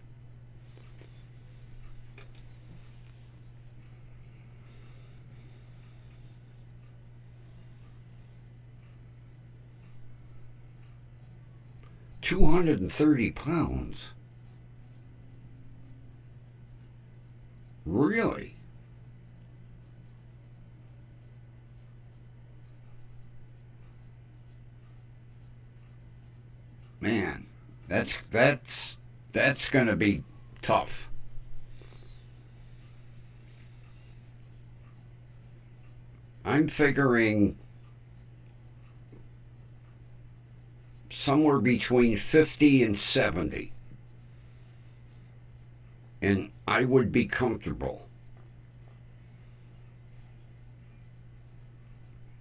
£230. Really? Man, that's going to be tough. I'm figuring somewhere between 50 and 70. And I would be comfortable.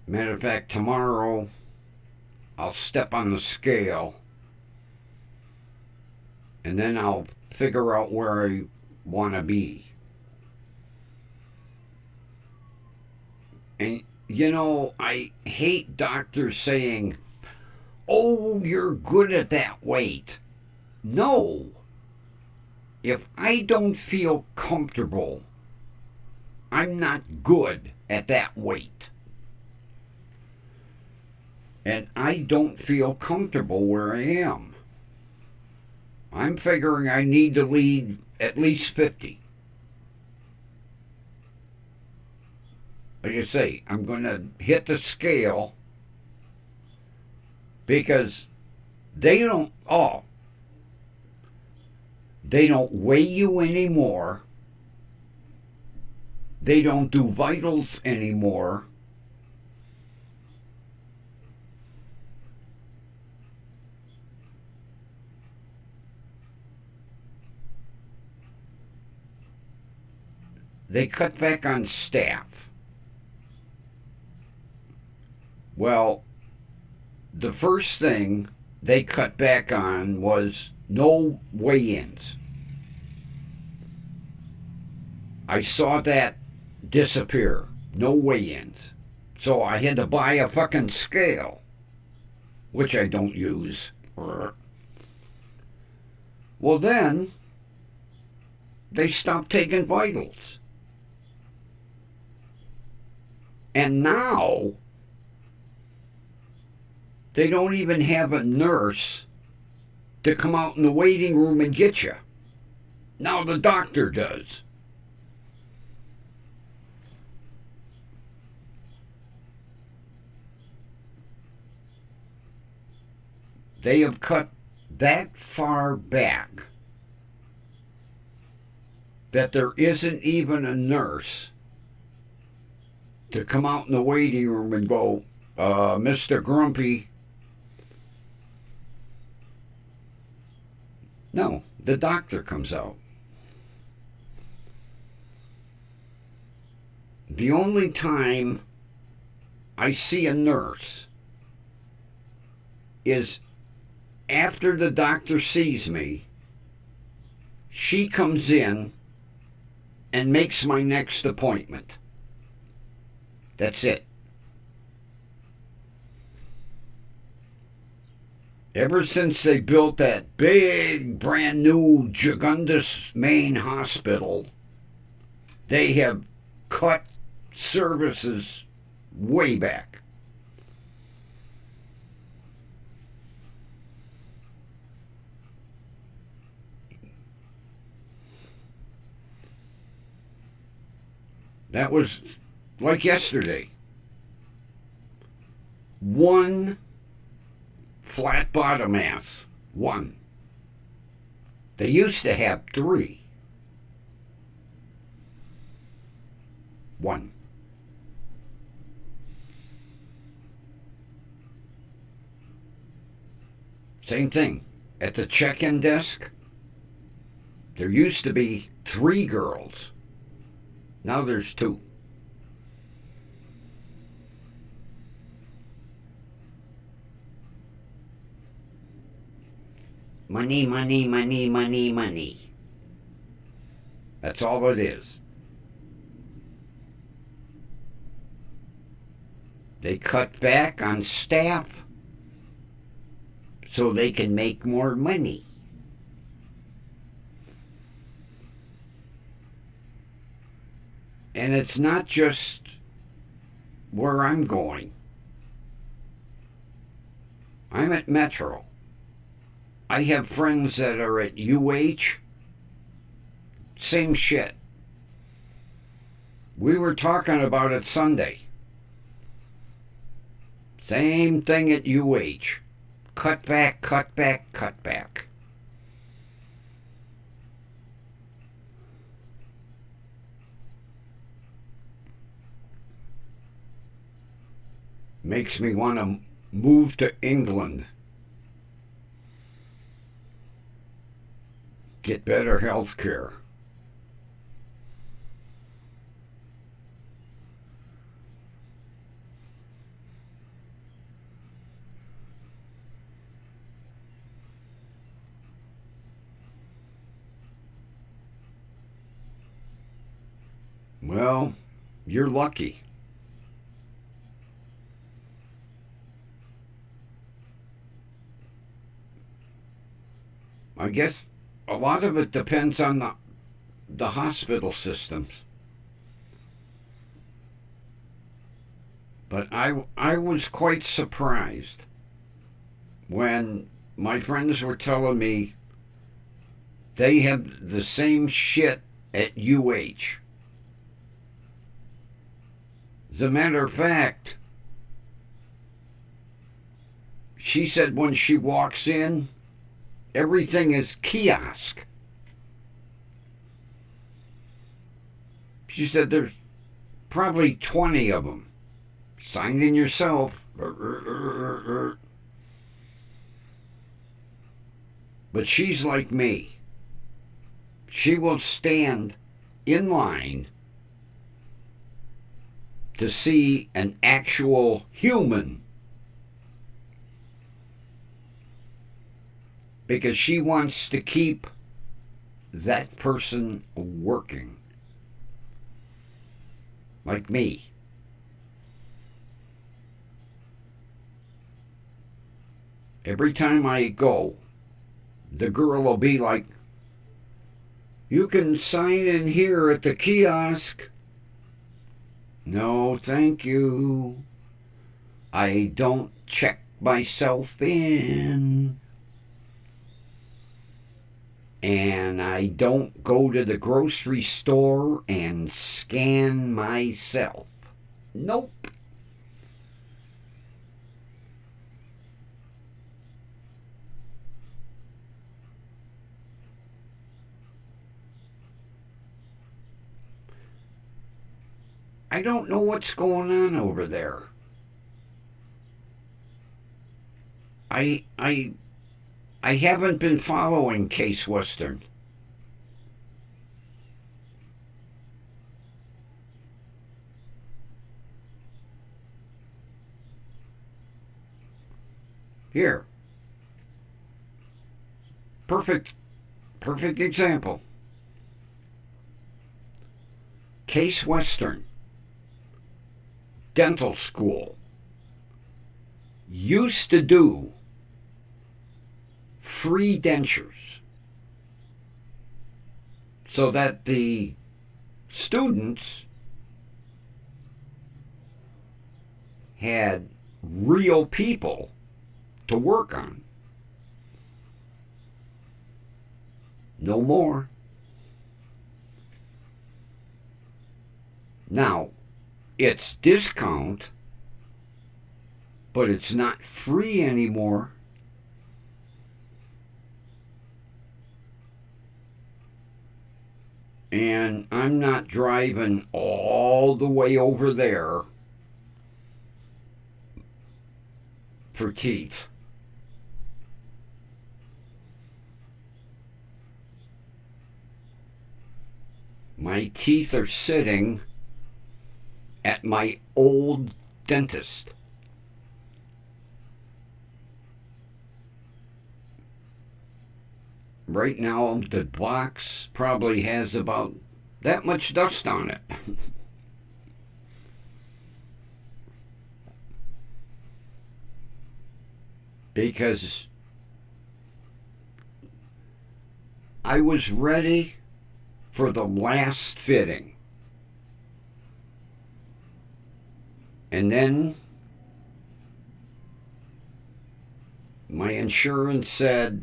Matter of fact, tomorrow I'll step on the scale and then I'll figure out where I want to be. And, you know, I hate doctors saying, oh, you're good at that weight. No. If I don't feel comfortable, I'm not good at that weight. And I don't feel comfortable where I am. I'm figuring I need to lead at least 50. Like I say, I'm going to hit the scale because they don't weigh you anymore. They don't do vitals anymore. They cut back on staff. Well, the first thing they cut back on was no weigh-ins. I saw that disappear. No weigh-ins. So I had to buy a fucking scale, which I don't use. Well, then they stopped taking vitals. And now they don't even have a nurse to come out in the waiting room and get you. Now the doctor does. They have cut that far back that there isn't even a nurse to come out in the waiting room and go, Mr. Grumpy. No, the doctor comes out. The only time I see a nurse is after the doctor sees me. She comes in and makes my next appointment. That's it. Ever since they built that big, brand new Jugundus main hospital, they have cut services way back. That was like yesterday. One flat bottom ass. One. They used to have 3. One. Same thing. At the check-in desk, there used to be 3 girls. Now there's 2. Money, money, money, money, money. That's all it is. They cut back on staff so they can make more money. And it's not just where I'm going. I'm at Metro. I have friends that are at UH. Same shit. We were talking about it Sunday. Same thing at UH. Cut back, cut back, cut back. Makes me want to move to England. Get better health care. Well, you're lucky. I guess a lot of it depends on the hospital systems. But I was quite surprised when my friends were telling me they have the same shit at UH. As a matter of fact, she said when she walks in, everything is kiosk. She said there's probably 20 of them. Sign in yourself. But she's like me. She will stand in line to see an actual human because she wants to keep that person working. Like me. Every time I go, the girl will be like, "You can sign in here at the kiosk." No, thank you. I don't check myself in. And I don't go to the grocery store and scan myself. Nope. I don't know what's going on over there. I haven't been following Case Western. Here. Perfect example. Case Western. dental school used to do free dentures so that the students had real people to work on. No more. Now, it's discount, but it's not free anymore. And I'm not driving all the way over there for teeth. My teeth are sitting at my old dentist. Right now, the box probably has about that much dust on it. Because I was ready for the last fitting. And then my insurance said,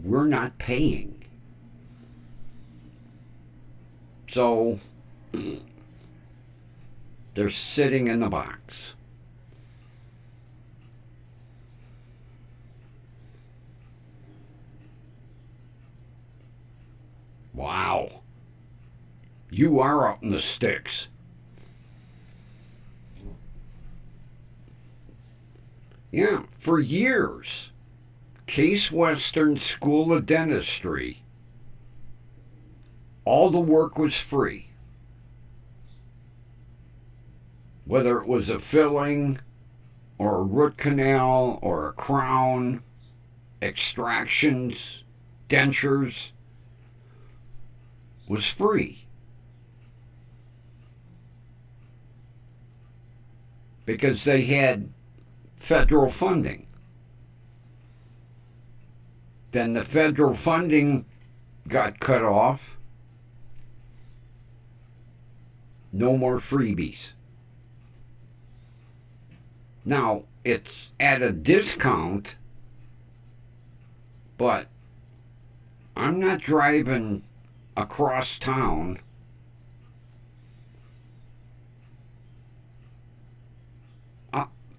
we're not paying. So they're sitting in the box. Wow. You are up in the sticks. Yeah, for years, Case Western School of Dentistry, all the work was free. Whether it was a filling or a root canal or a crown, extractions, dentures, was free. Because they had federal funding. Then the federal funding got cut off. No more freebies. Now, it's at a discount, but I'm not driving across town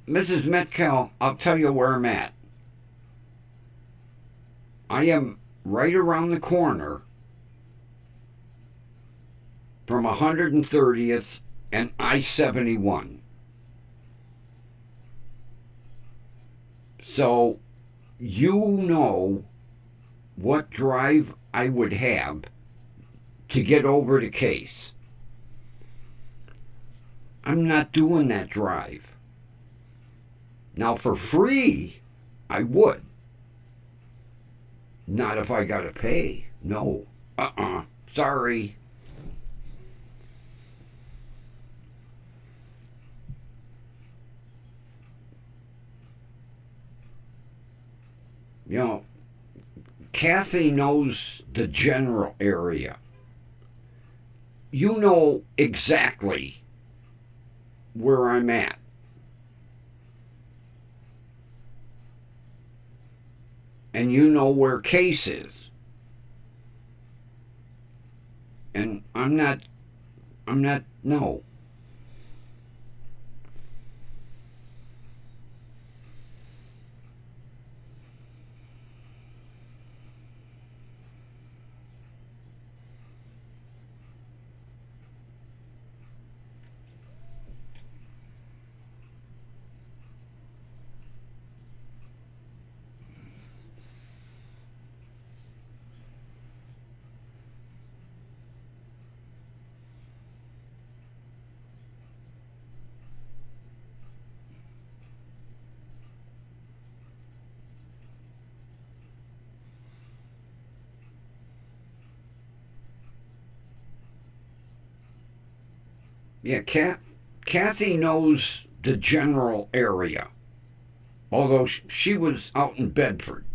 Mrs. Metcalf, I'll tell you where I'm at. I am right around the corner from 130th and I-71. So you know what drive I would have to get over to Case. I'm not doing that drive. Now, for free, I would. Not if I got to pay. No. Sorry. You know, Kathy knows the general area. You know exactly where I'm at. And you know where Case is. And I'm not, no. Yeah, Kathy knows the general area, although she was out in Bedford.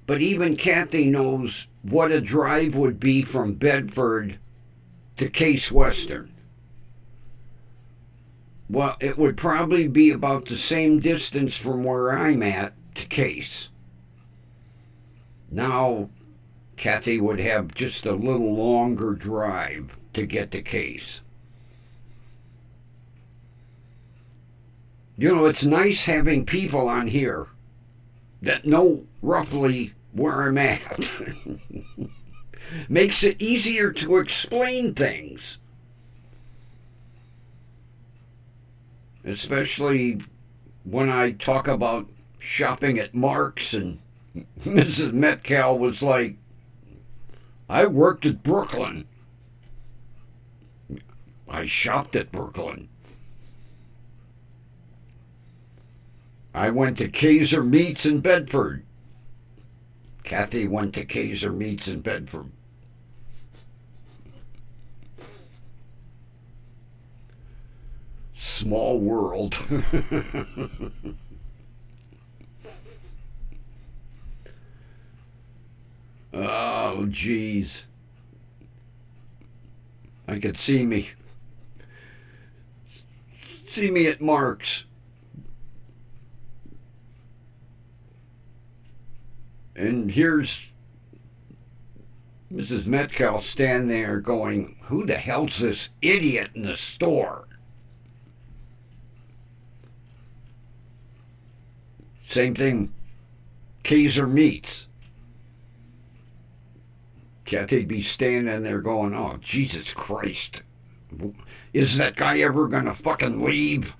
But even Kathy knows what a drive would be from Bedford to Case Western. Well, it would probably be about the same distance from where I'm at to Case. Now, Kathy would have just a little longer drive to get to Case. You know, it's nice having people on here that know roughly where I'm at. Makes it easier to explain things. Especially when I talk about shopping at Mark's and Mrs. Metcalf was like, I worked at Brooklyn. I shopped at Brooklyn. I went to Kaiser Meats in Bedford. Kathy went to Kaiser Meats in Bedford. Small world. Oh, geez. I could see me at Mark's. And here's Mrs. Metcalf standing there going, who the hell's this idiot in the store? Same thing, Kaiser Meats. Kathy'd be standing there going, oh, Jesus Christ. Is that guy ever going to fucking leave?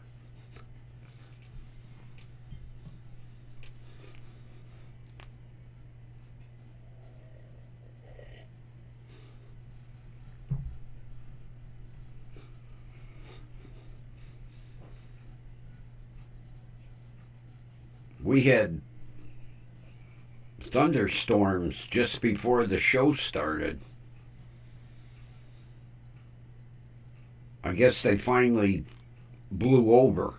We had thunderstorms just before the show started. I guess they finally blew over.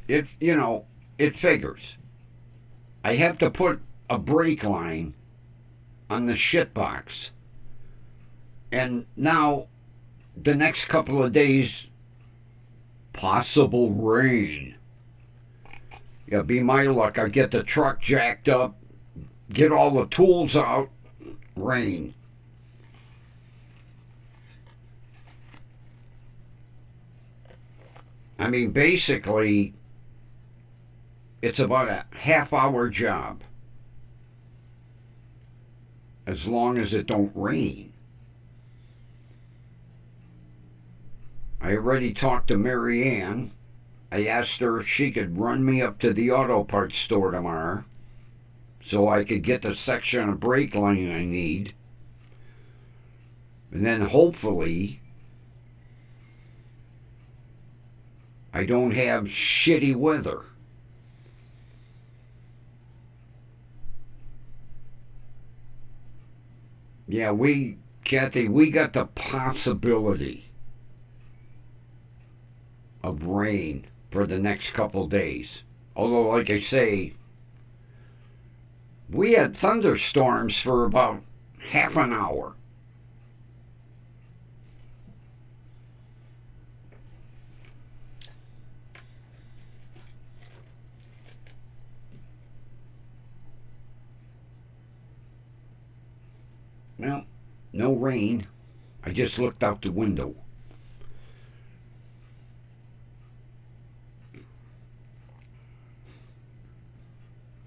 It figures. I have to put a brake line on the shit box. And now, the next couple of days, possible rain. Yeah, be my luck. I get the truck jacked up, get all the tools out, rain. I mean, basically, it's about a half-hour job, as long as it don't rain. I already talked to Mary Ann. I asked her if she could run me up to the auto parts store tomorrow so I could get the section of brake line I need. And then hopefully I don't have shitty weather. Yeah, Kathy, we got the possibility of rain for the next couple days. Although, like I say, we had thunderstorms for about half an hour. Well, no rain. I just looked out the window.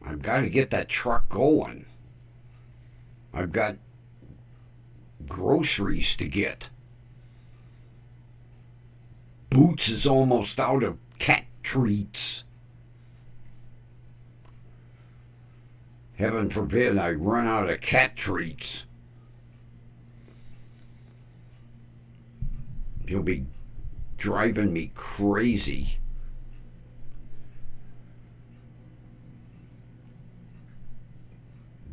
I've got to get that truck going. I've got groceries to get. Boots is almost out of cat treats. Heaven forbid I run out of cat treats. He'll be driving me crazy.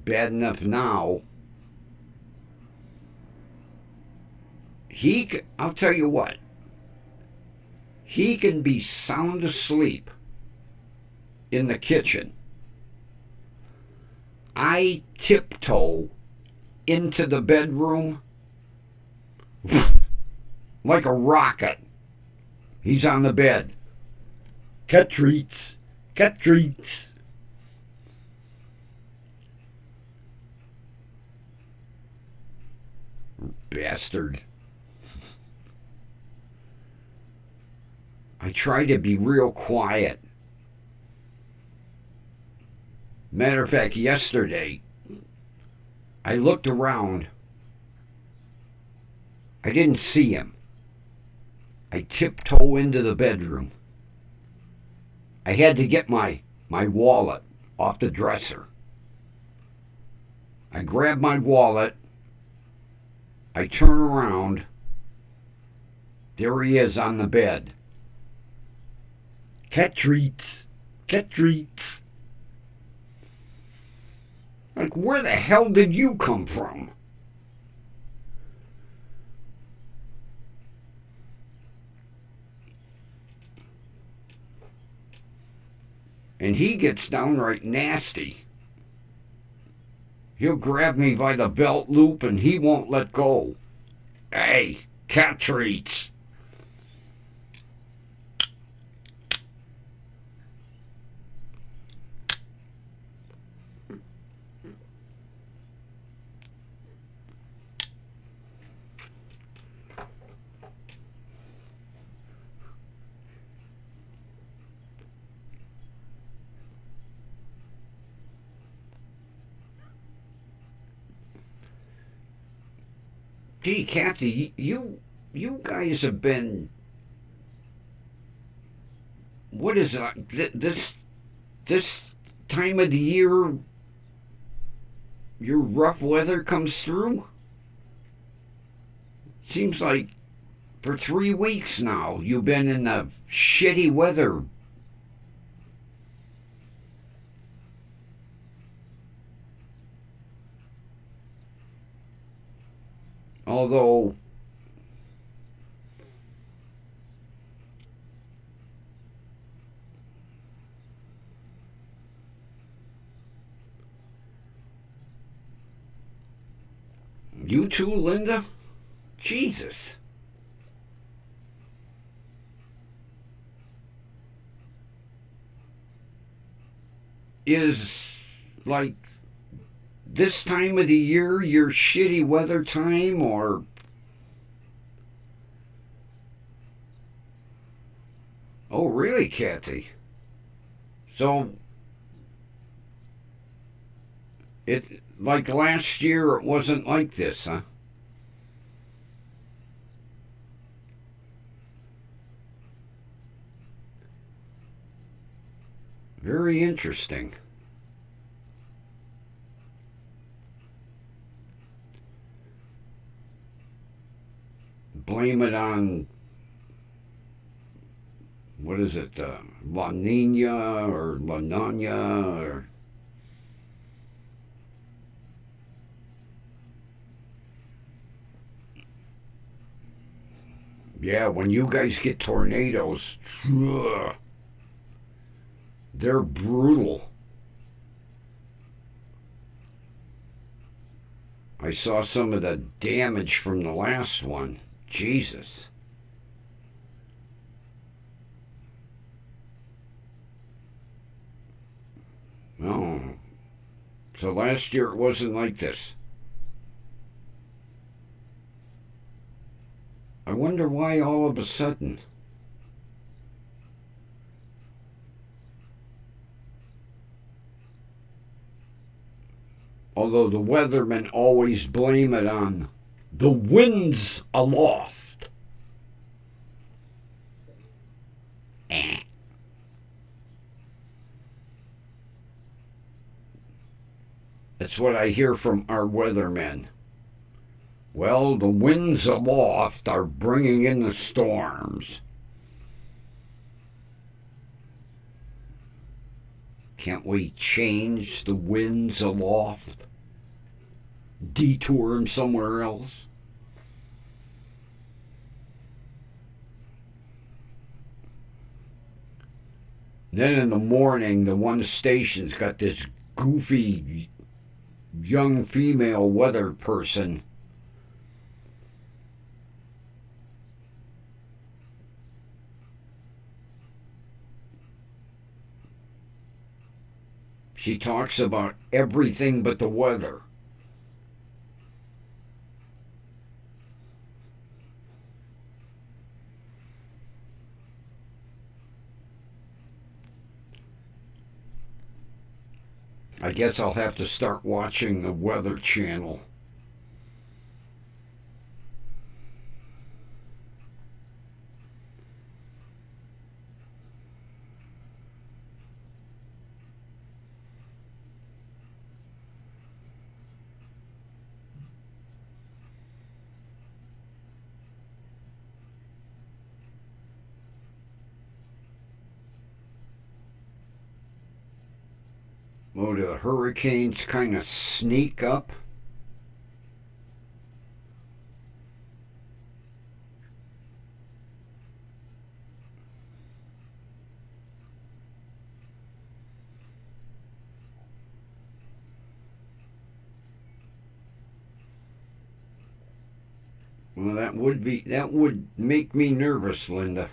Bad enough now I'll tell you what, he can be sound asleep in the kitchen. I tiptoe into the bedroom like a rocket. He's on the bed. Cat treats. Cat treats. Bastard. I try to be real quiet. Matter of fact, yesterday, I looked around. I didn't see him. I tiptoe into the bedroom. I had to get my wallet off the dresser. I grab my wallet. I turn around. There he is on the bed. Cat treats. Cat treats. Like, where the hell did you come from? And he gets downright nasty. He'll grab me by the belt loop and he won't let go. Hey, cat treats. Gee, Kathy, you guys have been. What is this time of the year? Your rough weather comes through. Seems like for 3 weeks now you've been in the shitty weather. Although you too, Linda? Jesus. Is like this time of the year your shitty weather time, or oh really, Kathy? So it's like last year it wasn't like this, huh? Very interesting. Blame it on, what is it, La Nina or La Nina or... Yeah, when you guys get tornadoes, they're brutal. I saw some of the damage from the last one. Jesus. Oh. So last year it wasn't like this. I wonder why all of a sudden. Although the weathermen always blame it on the winds aloft. That's what I hear from our weathermen. Well, the winds aloft are bringing in the storms. Can't we change the winds aloft? Detour them somewhere else? Then in the morning, the one station's got this goofy young female weather person. She talks about everything but the weather. I guess I'll have to start watching the Weather Channel. Oh, the hurricanes kind of sneak up. Well, that would make me nervous, Linda.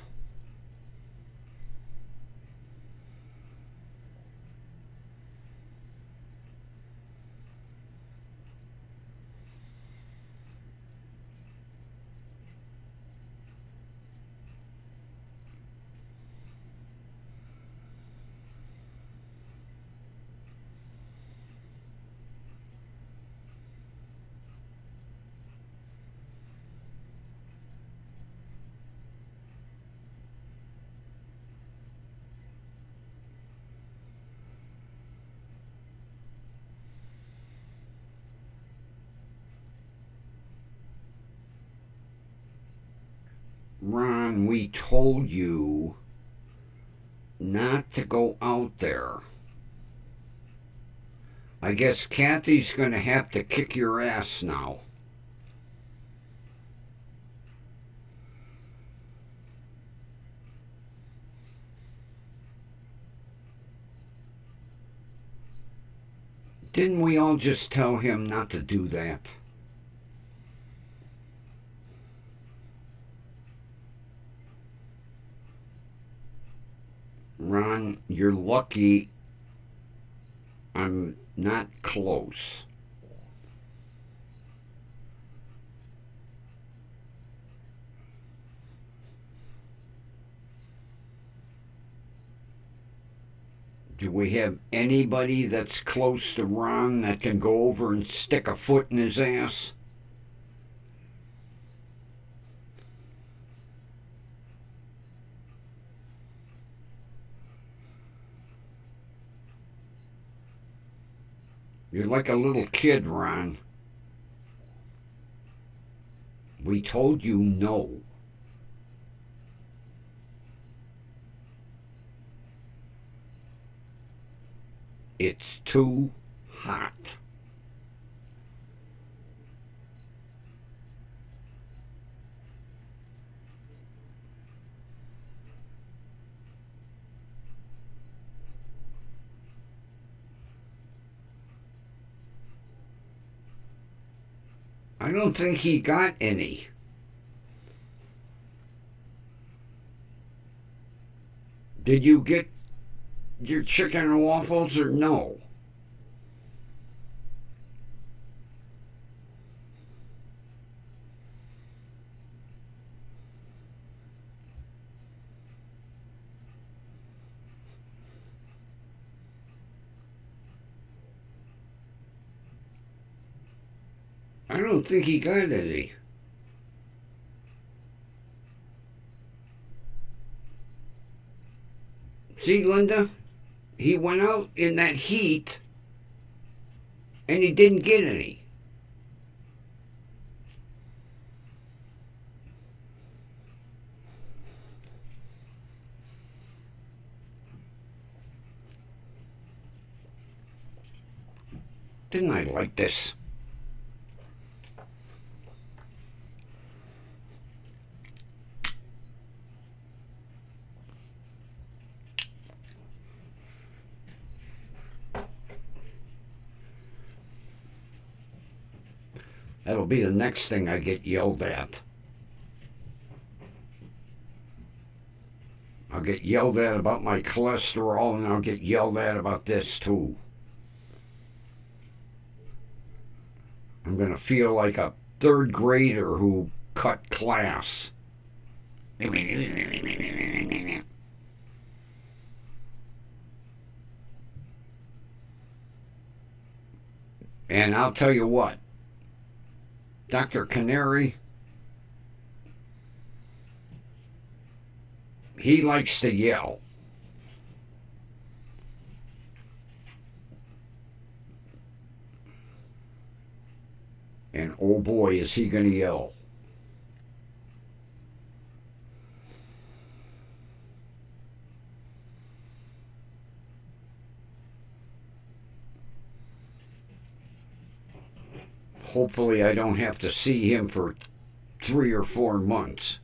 Ron, we told you not to go out there. I guess Kathy's going to have to kick your ass now. Didn't we all just tell him not to do that? Ron, you're lucky I'm not close. Do we have anybody that's close to Ron that can go over and stick a foot in his ass? You're like a little kid, Ron. We told you no. It's too hot. I don't think he got any. Did you get your chicken and waffles or no? I don't think he got any. See, Linda? He went out in that heat and he didn't get any. Didn't I like this? That'll be the next thing I get yelled at. I'll get yelled at about my cholesterol, and I'll get yelled at about this too. I'm going to feel like a third grader who cut class. And I'll tell you what, Dr. Canary, he likes to yell. And oh boy, is he going to yell. Hopefully I don't have to see him for 3 or 4 months.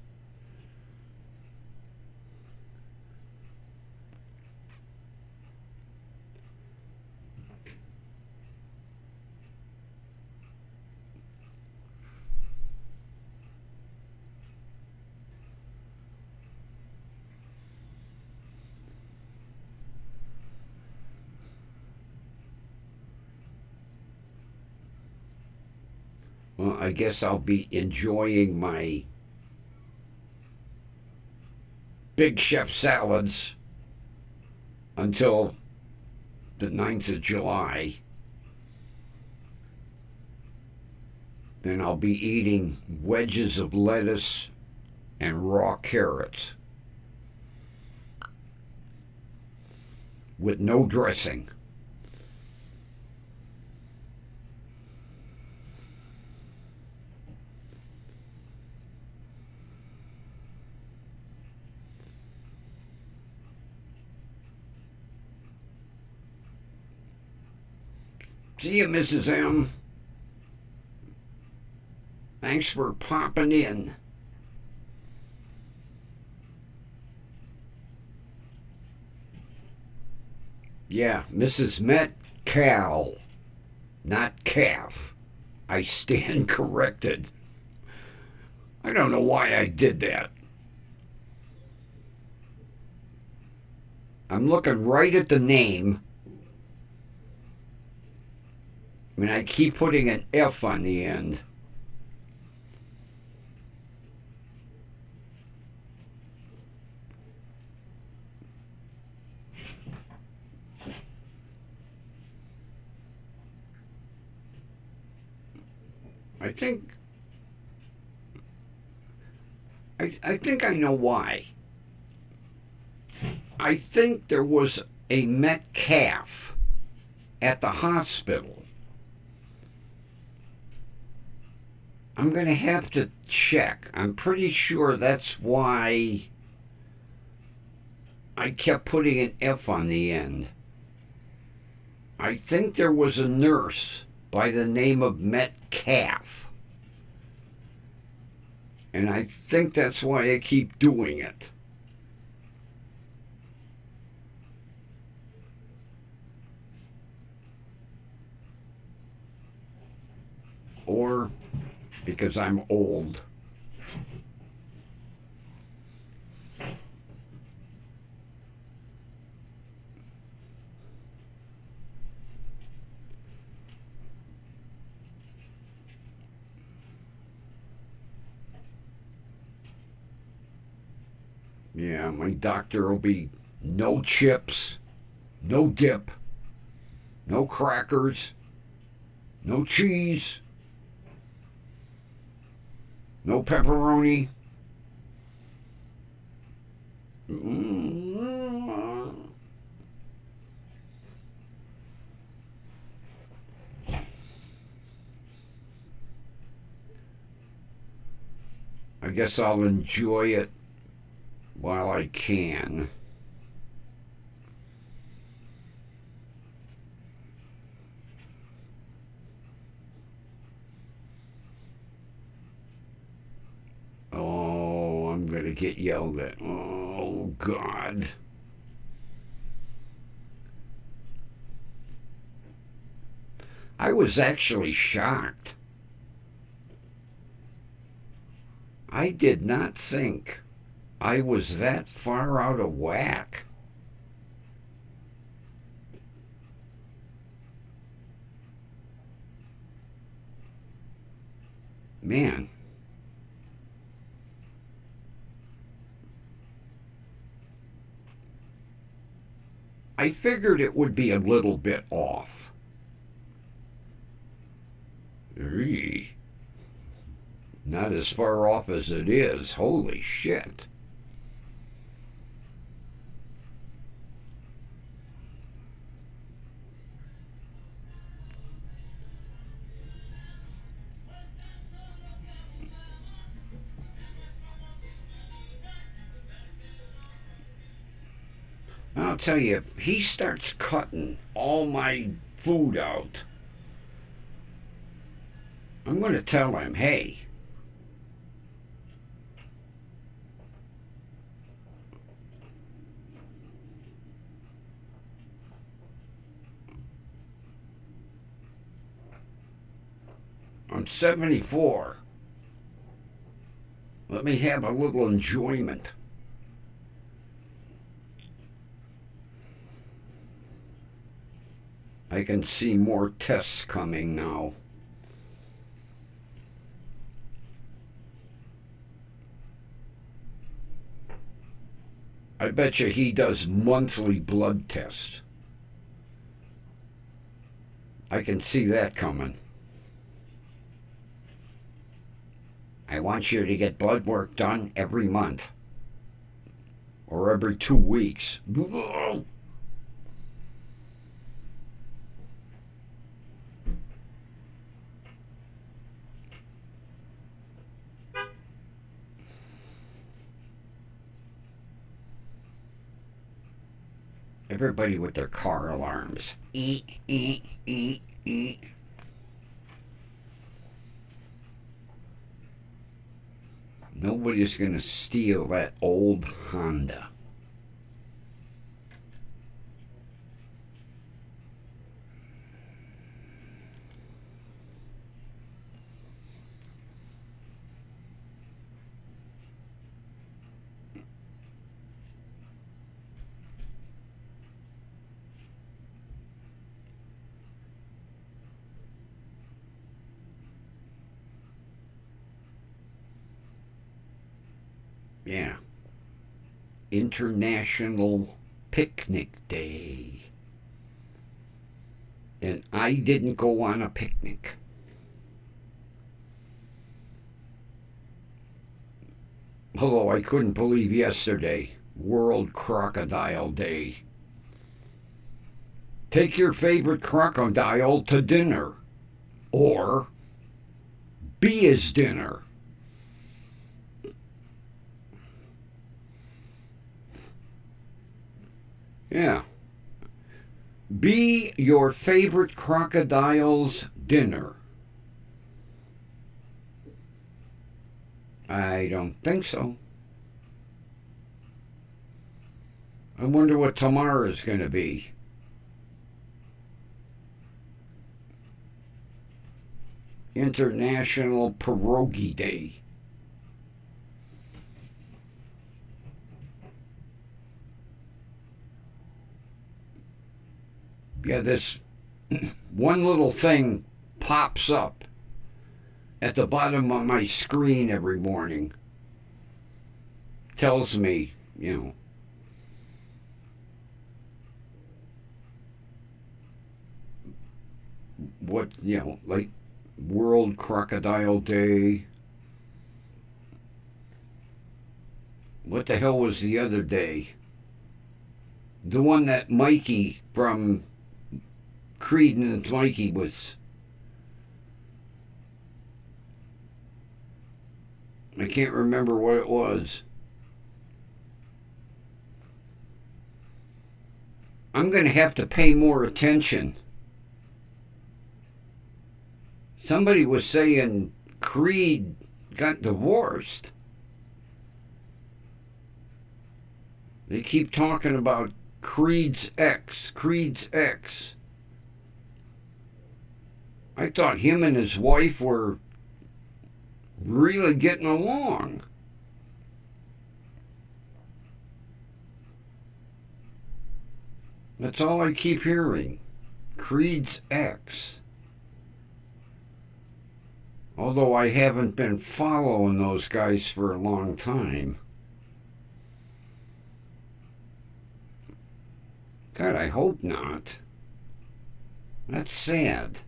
Well, I guess I'll be enjoying my Big Chef salads until the 9th of July. Then I'll be eating wedges of lettuce and raw carrots with no dressing. See you, Mrs. M. Thanks for popping in. Yeah, Mrs. Metcalf, not calf. I stand corrected. I don't know why I did that. I'm looking right at the name. I mean, I keep putting an F on the end. I think I know why. I think there was a Metcalf at the hospital. I'm going to have to check. I'm pretty sure that's why I kept putting an F on the end. I think there was a nurse by the name of Metcalf. And I think that's why I keep doing it. Or because I'm old. Yeah, my doctor will be no chips, no dip, no crackers, no cheese, no pepperoni. I guess I'll enjoy it while I can. Oh, I'm going to get yelled at. Oh, God. I was actually shocked I did not think I was that far out of whack. Man. I figured it would be a little bit off. Eee. Not as far off as it is. Holy shit. I'll tell you, if he starts cutting all my food out, I'm going to tell him, hey, I'm 74. Let me have a little enjoyment. I can see more tests coming now. I bet you he does monthly blood tests. I can see that coming. I want you to get blood work done every month. Or every 2 weeks. Everybody with their car alarms. Eat, eat, eat, eat. Nobody's going to steal that old Honda. Yeah. International Picnic Day. And I didn't go on a picnic. Although I couldn't believe yesterday, World Crocodile Day. Take your favorite crocodile to dinner. Or be his dinner. Yeah. Be your favorite crocodile's dinner. I don't think so. I wonder what tomorrow is going to be. International Pierogi Day. Yeah, this one little thing pops up at the bottom of my screen every morning. Tells me, what, like World Crocodile Day. What the hell was the other day? The one that Mikey from Creed and Mikey was. I can't remember what it was. I'm going to have to pay more attention. Somebody was saying Creed got divorced. They keep talking about Creed's ex. I thought him and his wife were really getting along. That's all I keep hearing. Creed's ex. Although I haven't been following those guys for a long time. God, I hope not. That's sad.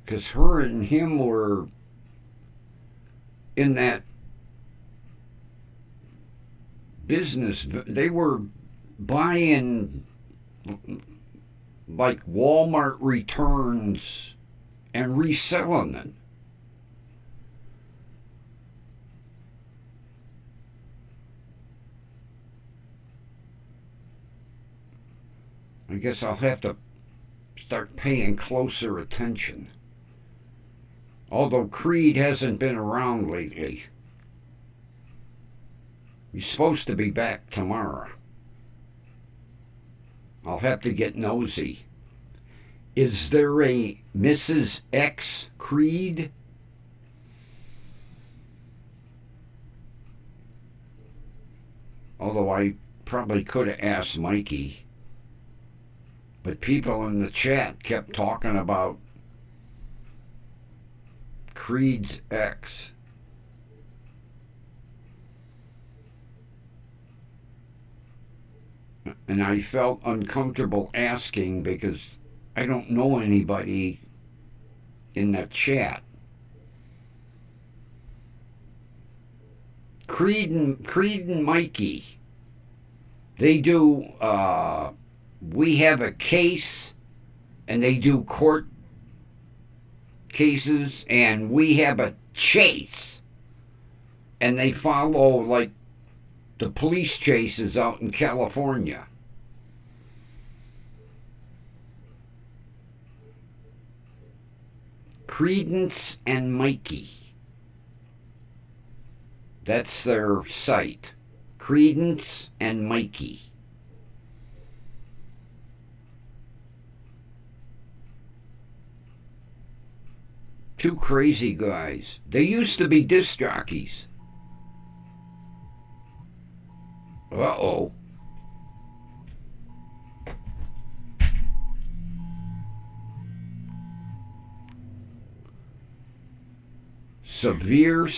Because her and him were in that business. They were buying like Walmart returns and reselling it. I guess I'll have to start paying closer attention. Although Creed hasn't been around lately. He's supposed to be back tomorrow. I'll have to get nosy. Is there a Mrs. X Creed? Although I probably could have asked Mikey. But people in the chat kept talking about Creed's ex. And I felt uncomfortable asking because I don't know anybody in that chat. Creed and Mikey, they do, we have a case, and they do court cases, and we have a chase, and they follow like the police chases out in California. Credence and Mikey. That's their site. Credence and Mikey. Two crazy guys. They used to be disc jockeys. Uh-oh. Severe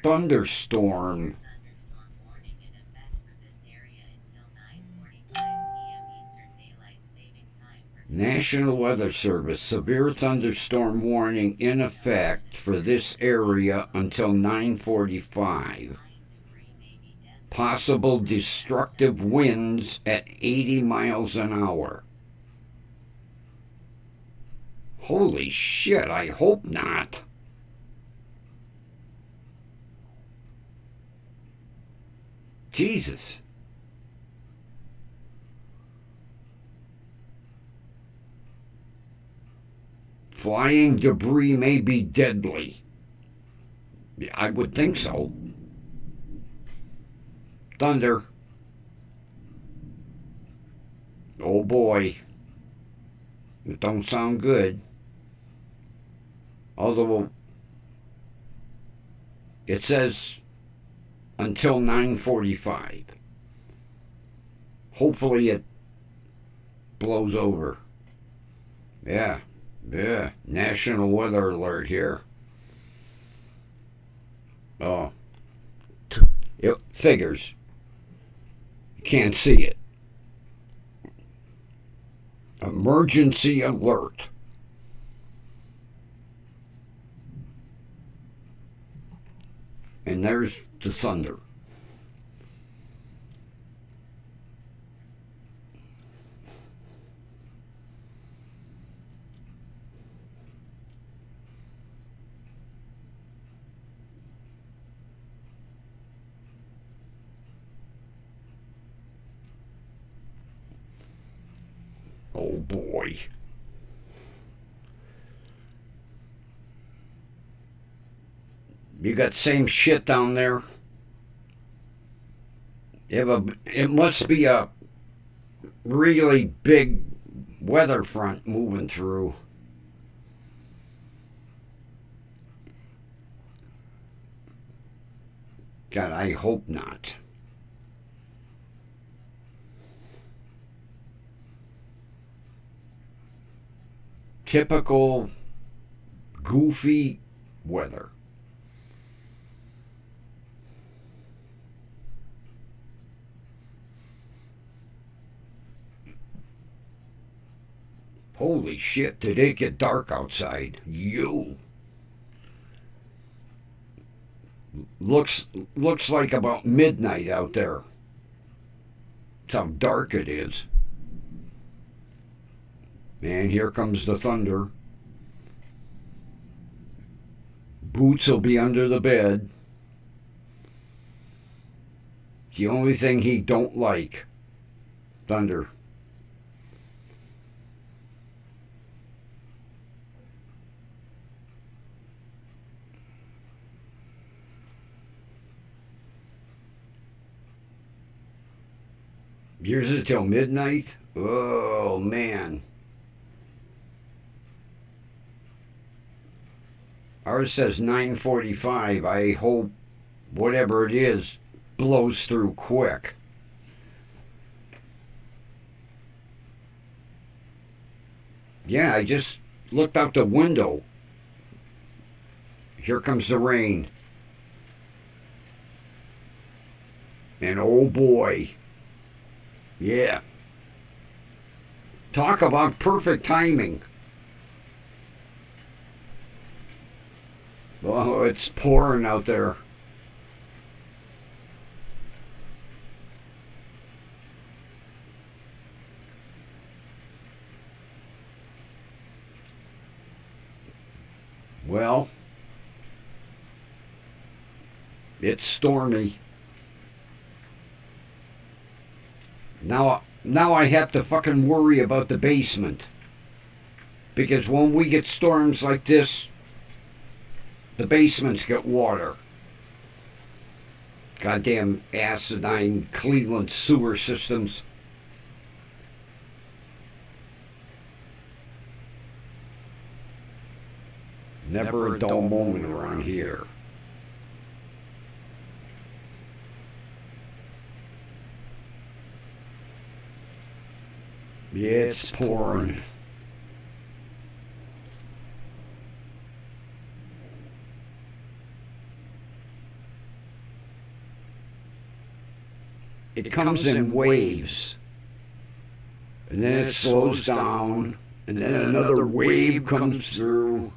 thunderstorm. National Weather Service, severe thunderstorm warning in effect for this area until 9:45. Possible destructive winds at 80 miles an hour. Holy shit, I hope not. Jesus. Flying debris may be deadly. I would think so. Thunder. Oh boy. It don't sound good. Although it says until 9:45. Hopefully it blows over. Yeah. National weather alert here. Oh. It figures. You can't see it. Emergency alert. And there's the thunder. Oh boy. You got same shit down there? It must be a really big weather front moving through. God, I hope not. Typical goofy weather. Holy shit, did it get dark outside? Looks like about midnight out there. That's how dark it is. And here comes the thunder. Boots will be under the bed. It's the only thing he don't like. Thunder. Yours it till midnight? Oh, man. Ours says 9:45. I hope whatever it is blows through quick. Yeah, I just looked out the window. Here comes the rain. And oh boy. Yeah. Talk about perfect timing. Oh, it's pouring out there. Well, it's stormy. Now I have to fucking worry about the basement. Because when we get storms like this, the basements get water. Goddamn asinine Cleveland sewer systems. Never a dull moment around here. Yeah, it's pouring. It comes in waves. And then it slows down. And then another wave comes through.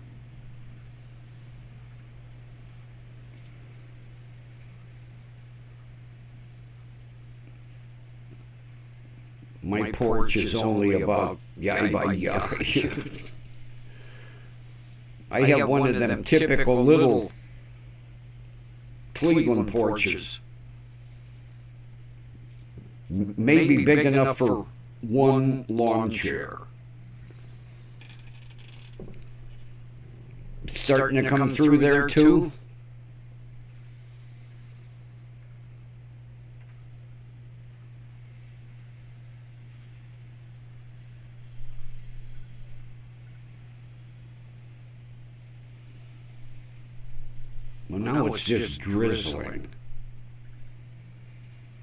My porch is only about yai by yai. I have one of them typical little Cleveland porches. Maybe big enough for one lawn chair. Starting to come through there too. Well, now it's just drizzling.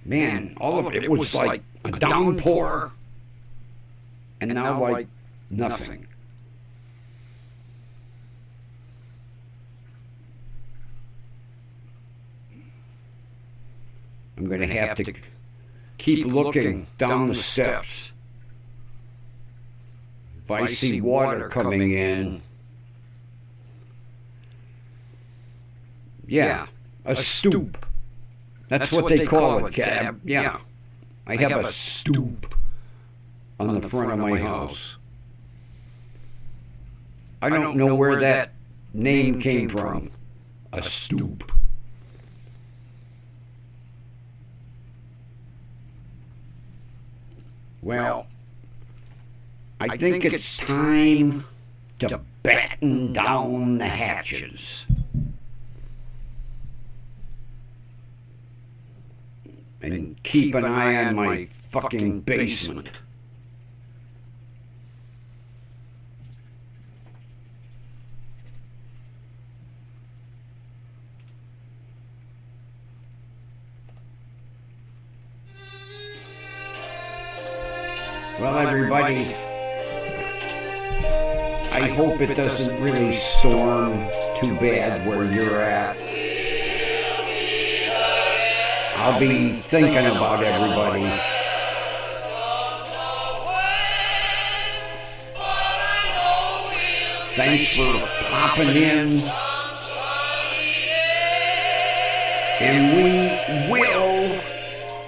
Man, all of it was like a downpour, and now like nothing. I'm going to have to keep looking down the steps. If I see water coming in, yeah, a stoop. That's what they call it, Cab. Yeah. I have a stoop on the front of my house. I don't know where that name came from. A stoop. Well, I think it's time to batten down the hatches. And keep an eye on my fucking basement. Well, everybody, I hope it doesn't really storm too bad where you're at. I'll be thinking about everybody. Thanks for popping in. And we will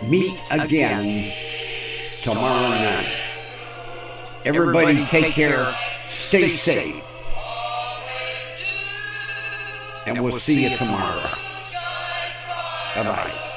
meet again tomorrow night. Everybody take care. Stay safe. And we'll see you tomorrow. Bye-bye.